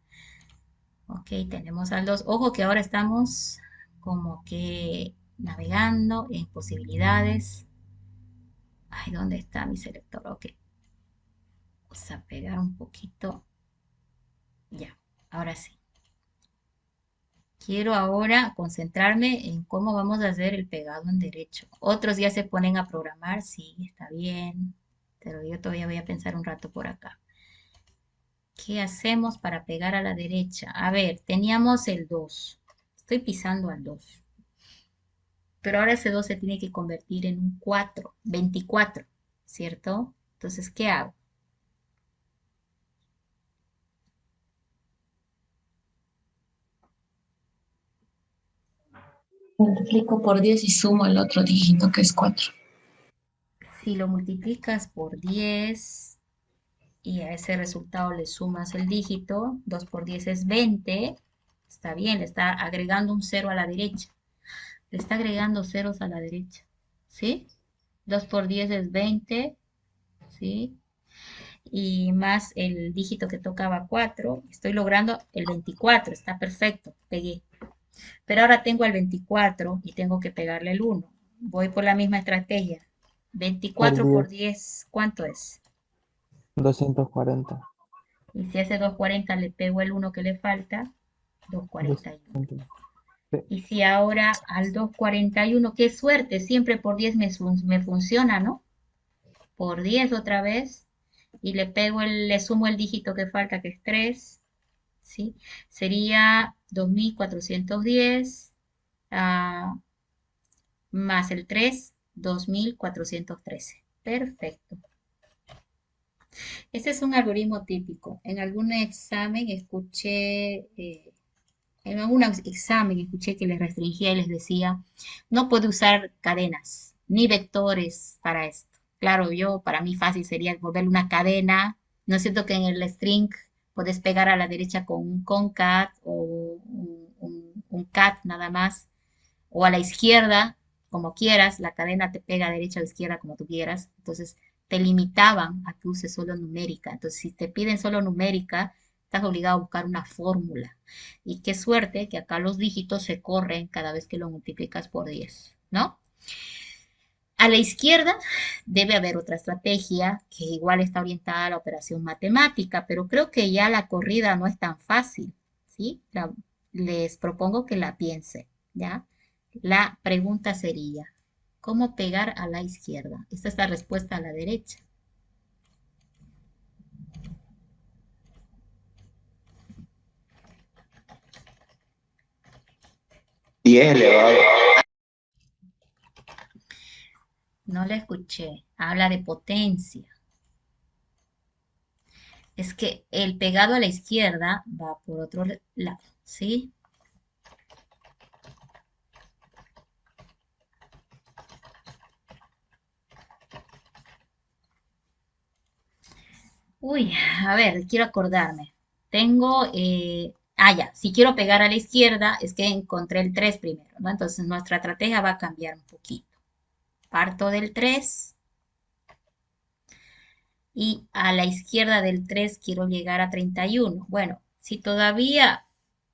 Ok, tenemos al 2. Ojo que ahora estamos como que navegando en posibilidades. Ay, ¿dónde está mi selector? Ok, vamos a pegar un poquito. Ya, ahora sí. Quiero ahora concentrarme en cómo vamos a hacer el pegado en derecho. Otros ya se ponen a programar, sí, está bien, pero yo todavía voy a pensar un rato por acá. ¿Qué hacemos para pegar a la derecha? A ver, teníamos el 2. Estoy pisando al 2. Pero ahora ese 2 se tiene que convertir en un 4, 24, ¿cierto? Entonces, ¿qué hago? Multiplico por 10 y sumo el otro dígito que es 4. Si lo multiplicas por 10 y a ese resultado le sumas el dígito, 2 por 10 es 20, está bien, le está agregando un 0 a la derecha. Le está agregando ceros a la derecha, ¿sí? 2 por 10 es 20, ¿sí? Y más el dígito que tocaba 4, estoy logrando el 24, está perfecto, pegué. Pero ahora tengo el 24 y tengo que pegarle el 1. Voy por la misma estrategia. Por 24 por 10, 10, ¿cuánto es? 240. Y si a ese 240 le pego el 1 que le falta, 241. 240. Sí. Y si ahora al 241, qué suerte, siempre por 10 me funciona, ¿no? Por 10 otra vez, y le sumo el dígito que falta, que es 3, ¿sí? Sería 2410 más el 3, 2413. Perfecto. Este es un algoritmo típico. En algún examen escuché, que les restringía y les decía, no puede usar cadenas ni vectores para esto. Claro, para mí fácil sería volver una cadena. No es cierto que en el string puedes pegar a la derecha con un concat o un cat nada más, o a la izquierda, como quieras, la cadena te pega a derecha o izquierda como tú quieras. Entonces te limitaban a que uses solo numérica. Entonces, si te piden solo numérica, estás obligado a buscar una fórmula. Y qué suerte que acá los dígitos se corren cada vez que lo multiplicas por 10, ¿no? A la izquierda debe haber otra estrategia que igual está orientada a la operación matemática, pero creo que ya la corrida no es tan fácil, ¿sí? Les propongo que la piensen, ¿ya? La pregunta sería, ¿cómo pegar a la izquierda? Esta es la respuesta a la derecha. No la escuché. Habla de potencia. Es que el pegado a la izquierda va por otro lado, ¿sí? Uy, a ver, quiero acordarme. Tengo, ya, si quiero pegar a la izquierda, es que encontré el 3 primero, ¿no? Entonces nuestra estrategia va a cambiar un poquito. Parto del 3 y a la izquierda del 3 quiero llegar a 31. Bueno, si todavía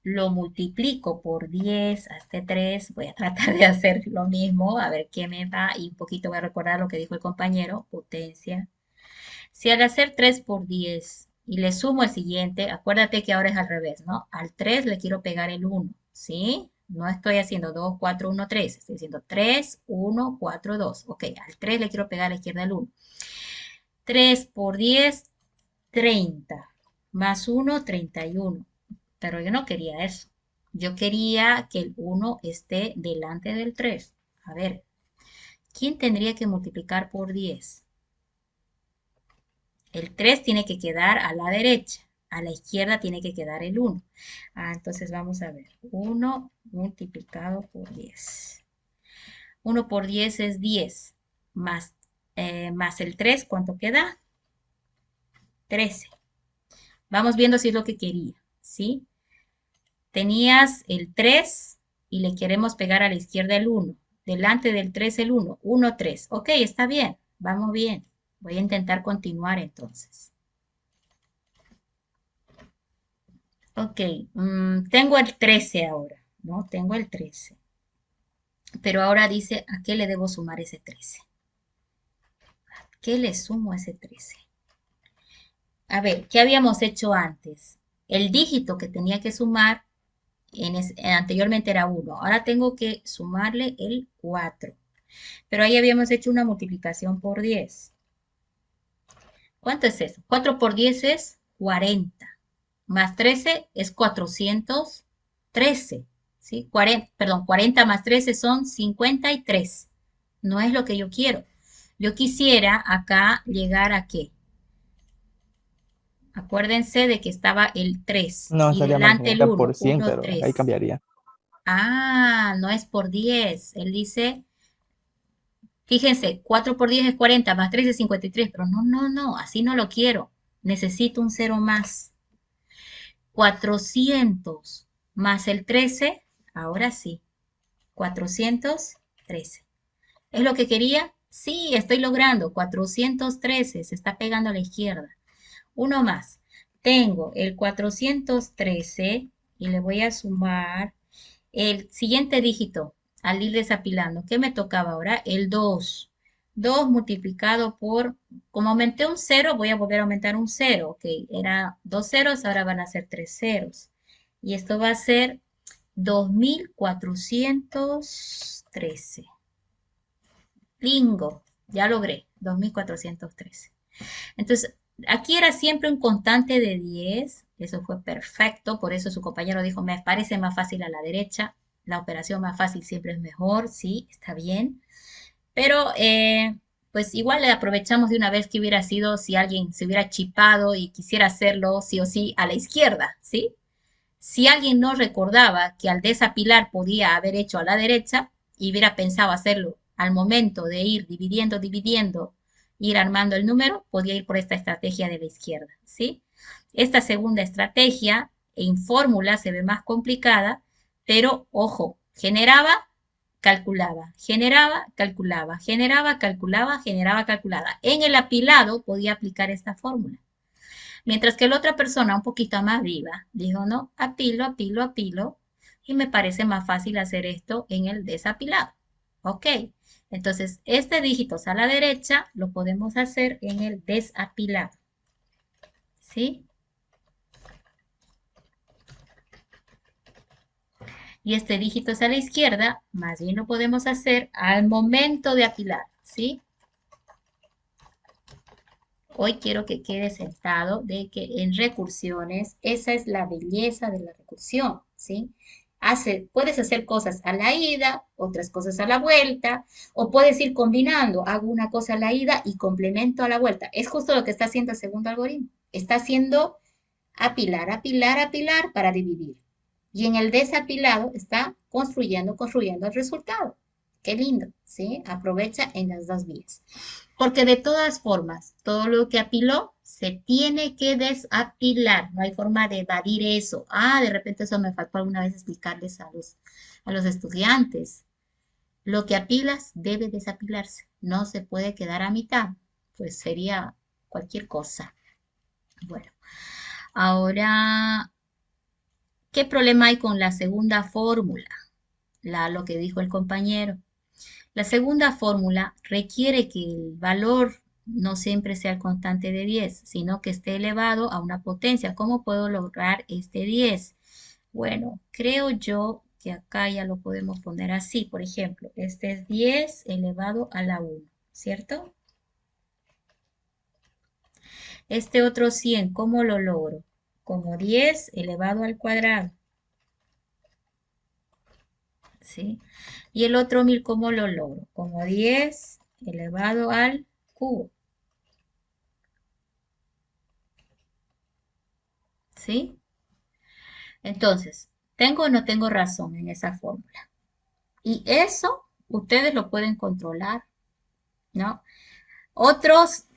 lo multiplico por 10 a este 3, voy a tratar de hacer lo mismo, a ver qué me va, y un poquito voy a recordar lo que dijo el compañero, potencia. Si al hacer 3 por 10 y le sumo el siguiente, acuérdate que ahora es al revés, ¿no? Al 3 le quiero pegar el 1, ¿sí? No estoy haciendo 2, 4, 1, 3, estoy haciendo 3, 1, 4, 2. Ok, al 3 le quiero pegar a la izquierda el 1. 3 por 10, 30. Más 1, 31. Pero yo no quería eso. Yo quería que el 1 esté delante del 3. A ver, ¿quién tendría que multiplicar por 10? El 3 tiene que quedar a la derecha. A la izquierda tiene que quedar el 1. Entonces vamos a ver. 1 multiplicado por 10. 1 por 10 es 10. Más el 3, ¿cuánto queda? 13. Vamos viendo si es lo que quería, ¿sí? Tenías el 3 y le queremos pegar a la izquierda el 1. Delante del 3 el 1. 1, 3. Ok, está bien. Vamos bien. Voy a intentar continuar entonces. Ok, tengo el 13 ahora, ¿no? Tengo el 13. Pero ahora dice, ¿a qué le debo sumar ese 13? ¿A qué le sumo ese 13? A ver, ¿qué habíamos hecho antes? El dígito que tenía que sumar anteriormente era 1. Ahora tengo que sumarle el 4. Pero ahí habíamos hecho una multiplicación por 10. ¿Cuánto es eso? 4 por 10 es 40. Más 13 es 413. ¿Sí? 40 más 13 son 53. No es lo que yo quiero. Yo quisiera acá llegar a qué. Acuérdense de que estaba el 3 No, y estaría mal, delante el sería por 1, 100, 1, pero ahí 3. cambiaría. No es por 10. Él dice Fíjense, 4 por 10 es 40, más 3 es 53, pero no, así no lo quiero. Necesito un cero más. 400 más el 13, ahora sí, 413. ¿Es lo que quería? Sí, estoy logrando. 413, se está pegando a la izquierda. Uno más. Tengo el 413 y le voy a sumar el siguiente dígito al ir desapilando. ¿Qué me tocaba ahora? El 2. 2 multiplicado por, como aumenté un 0, voy a volver a aumentar un 0. Ok, era 2 ceros, ahora van a ser 3 ceros. Y esto va a ser 2413. Bingo, ya logré, 2413. Entonces, aquí era siempre un constante de 10, eso fue perfecto, por eso su compañero dijo, me parece más fácil a la derecha, la operación más fácil siempre es mejor, sí, está bien, pero pues igual le aprovechamos de una vez que hubiera sido si alguien se hubiera chipado y quisiera hacerlo sí o sí a la izquierda, ¿sí? Si alguien no recordaba que al desapilar podía haber hecho a la derecha y hubiera pensado hacerlo al momento de ir dividiendo, ir armando el número, podía ir por esta estrategia de la izquierda, ¿sí? Esta segunda estrategia en fórmula se ve más complicada, pero ojo, generaba, calculaba, generaba, calculaba, generaba, calculaba, generaba, calculaba. En el apilado podía aplicar esta fórmula. Mientras que la otra persona, un poquito más viva, dijo, no, apilo, apilo, apilo, y me parece más fácil hacer esto en el desapilado. Ok, entonces este dígito a la derecha lo podemos hacer en el desapilado. ¿Sí? Y este dígito a la izquierda, más bien lo podemos hacer al momento de apilar. ¿Sí? Hoy quiero que quede sentado de que en recursiones, esa es la belleza de la recursión, ¿sí? Puedes hacer cosas a la ida, otras cosas a la vuelta, o puedes ir combinando, hago una cosa a la ida y complemento a la vuelta. Es justo lo que está haciendo el segundo algoritmo. Está haciendo apilar, apilar, apilar para dividir. Y en el desapilado está construyendo el resultado. Qué lindo, ¿sí? Aprovecha en las dos vías. Porque de todas formas, todo lo que apiló se tiene que desapilar. No hay forma de evadir eso. Ah, de repente eso me faltó alguna vez explicarles a los estudiantes. Lo que apilas debe desapilarse. No se puede quedar a mitad. Pues sería cualquier cosa. Bueno, ahora, ¿qué problema hay con la segunda fórmula? Lo que dijo el compañero. La segunda fórmula requiere que el valor no siempre sea el constante de 10, sino que esté elevado a una potencia. ¿Cómo puedo lograr este 10? Bueno, creo yo que acá ya lo podemos poner así. Por ejemplo, este es 10 elevado a la 1, ¿cierto? Este otro 100, ¿cómo lo logro? Como 10 elevado al cuadrado, ¿sí? Y el otro 1000, ¿cómo lo logro? Como 10 elevado al cubo, ¿sí? Entonces, ¿tengo o no tengo razón en esa fórmula? Y eso ustedes lo pueden controlar, ¿no? Otros,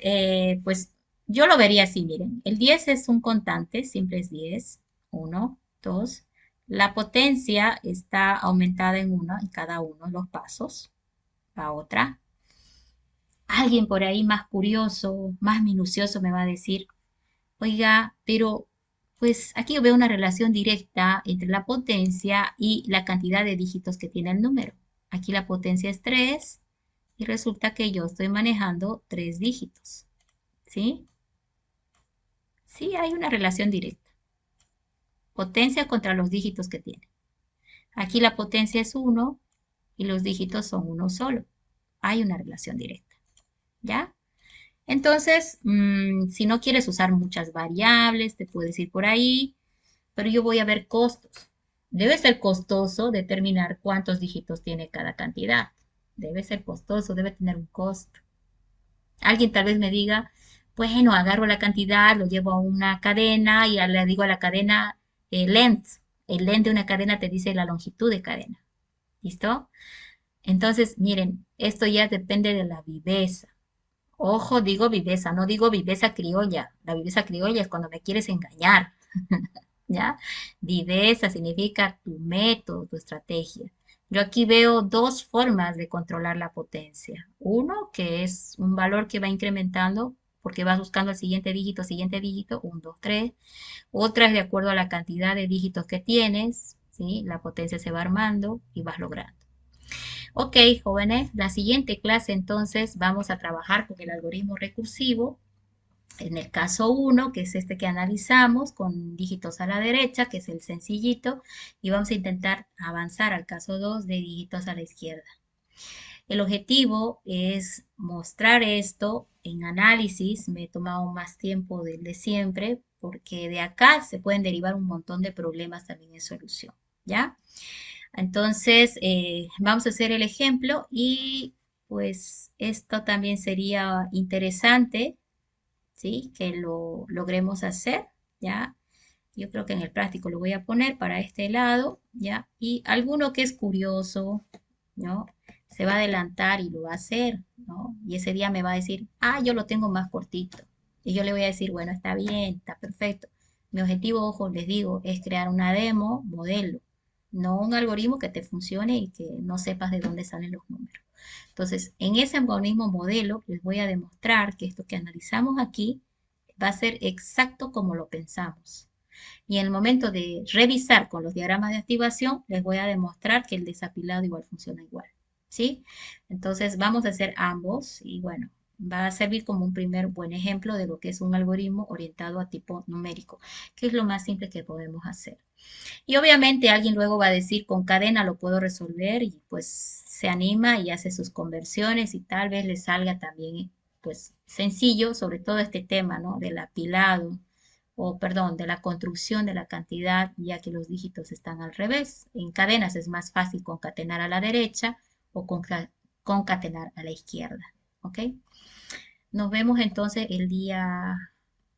pues yo lo vería así, miren, el 10 es un constante, siempre es 10, 1, 2. La potencia está aumentada en 1 en cada uno de los pasos. La otra. Alguien por ahí más curioso, más minucioso me va a decir, oiga, pero pues aquí yo veo una relación directa entre la potencia y la cantidad de dígitos que tiene el número. Aquí la potencia es 3 y resulta que yo estoy manejando 3 dígitos. ¿Sí? Sí, hay una relación directa. Potencia contra los dígitos que tiene. Aquí la potencia es 1 y los dígitos son uno solo. Hay una relación directa. ¿Ya? Entonces, si no quieres usar muchas variables, te puedes ir por ahí, pero yo voy a ver costos. Debe ser costoso determinar cuántos dígitos tiene cada cantidad. Debe ser costoso, debe tener un costo. Alguien tal vez me diga, bueno, agarro la cantidad, lo llevo a una cadena y le digo a la cadena length. El length de una cadena te dice la longitud de cadena. ¿Listo? Entonces, miren, Esto ya depende de la viveza. Ojo, digo viveza, no digo viveza criolla. La viveza criolla es cuando me quieres engañar, ¿ya? Viveza significa tu método, tu estrategia. Yo aquí veo dos formas de controlar la potencia. Uno, que es un valor que va incrementando porque vas buscando el siguiente dígito, 1, 2, 3. Otra es de acuerdo a la cantidad de dígitos que tienes, ¿sí? La potencia se va armando y vas logrando. Ok, jóvenes, la siguiente clase entonces vamos a trabajar con el algoritmo recursivo. En el caso 1, que es este que analizamos, con dígitos a la derecha, que es el sencillito, y vamos a intentar avanzar al caso 2 de dígitos a la izquierda. El objetivo es mostrar esto en análisis. Me he tomado más tiempo del de siempre, porque de acá se pueden derivar un montón de problemas también en solución, ¿ya? Entonces, vamos a hacer el ejemplo y pues esto también sería interesante, ¿sí? Que lo logremos hacer, ¿ya? Yo creo que en el práctico lo voy a poner para este lado, ¿ya? Y alguno que es curioso, ¿no? Se va a adelantar y lo va a hacer, ¿no? Y ese día me va a decir, ah, yo lo tengo más cortito. Y yo le voy a decir, bueno, está bien, está perfecto. Mi objetivo, ojo, les digo, es crear una demo, modelo, no un algoritmo que te funcione y que no sepas de dónde salen los números. Entonces, en ese algoritmo modelo les voy a demostrar que esto que analizamos aquí va a ser exacto como lo pensamos. Y en el momento de revisar con los diagramas de activación, les voy a demostrar que el desapilado igual funciona igual, ¿sí? Entonces vamos a hacer ambos y bueno, va a servir como un primer buen ejemplo de lo que es un algoritmo orientado a tipo numérico, que es lo más simple que podemos hacer. Y obviamente alguien luego va a decir, con cadena lo puedo resolver y pues se anima y hace sus conversiones y tal vez le salga también pues sencillo, sobre todo este tema, ¿no? Del apilado o perdón, de la construcción de la cantidad, ya que los dígitos están al revés. En cadenas es más fácil concatenar a la derecha o concatenar a la izquierda, ¿ok? Nos vemos entonces el día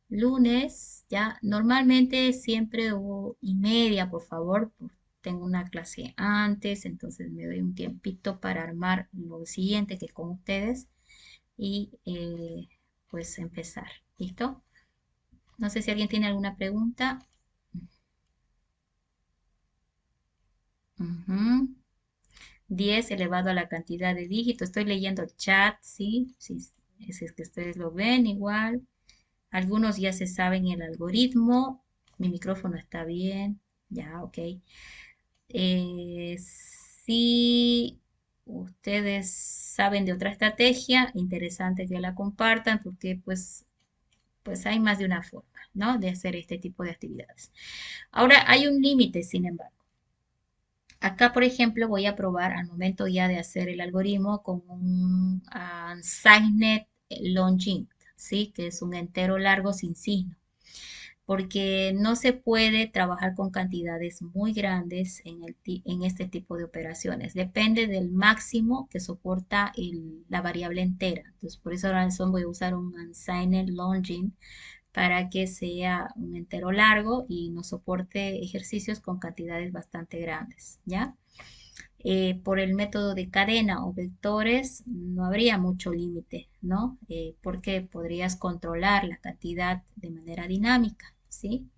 lunes, ya. Normalmente siempre 1:30, por favor, tengo una clase antes, entonces me doy un tiempito para armar lo siguiente que es con ustedes y pues empezar. ¿Listo? No sé si alguien tiene alguna pregunta. Ujú. 10 elevado a la cantidad de dígitos. Estoy leyendo el chat, ¿sí? Sí, si es que ustedes lo ven igual. Algunos ya se saben el algoritmo. Mi micrófono está bien. Ya, ok. Si ustedes saben de otra estrategia, interesante que la compartan porque pues hay más de una forma, ¿no? De hacer este tipo de actividades. Ahora, hay un límite, sin embargo. Acá, por ejemplo, voy a probar al momento ya de hacer el algoritmo con un Unsigned Longint, ¿sí? Que es un entero largo sin signo, porque no se puede trabajar con cantidades muy grandes en este tipo de operaciones. Depende del máximo que soporta la variable entera. Entonces, por esa razón voy a usar un Unsigned Longint para que sea un entero largo y nos soporte ejercicios con cantidades bastante grandes, ¿ya? Por el método de cadena o vectores no habría mucho límite, ¿no? Porque podrías controlar la cantidad de manera dinámica, ¿sí?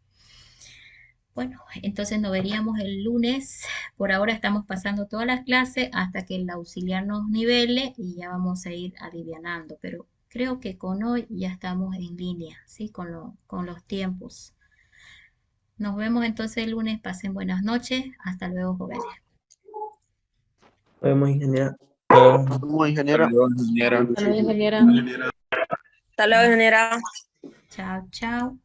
Bueno, entonces nos veríamos el lunes. Por ahora estamos pasando todas las clases hasta que el auxiliar nos nivele y ya vamos a ir alivianando, pero creo que con hoy ya estamos en línea, ¿sí? Con los tiempos. Nos vemos entonces el lunes. Pasen buenas noches. Hasta luego, jóvenes. Nos vemos, ingeniera. Como ingeniera. Ingeniera. Hasta luego, ingeniera. Chao, chao.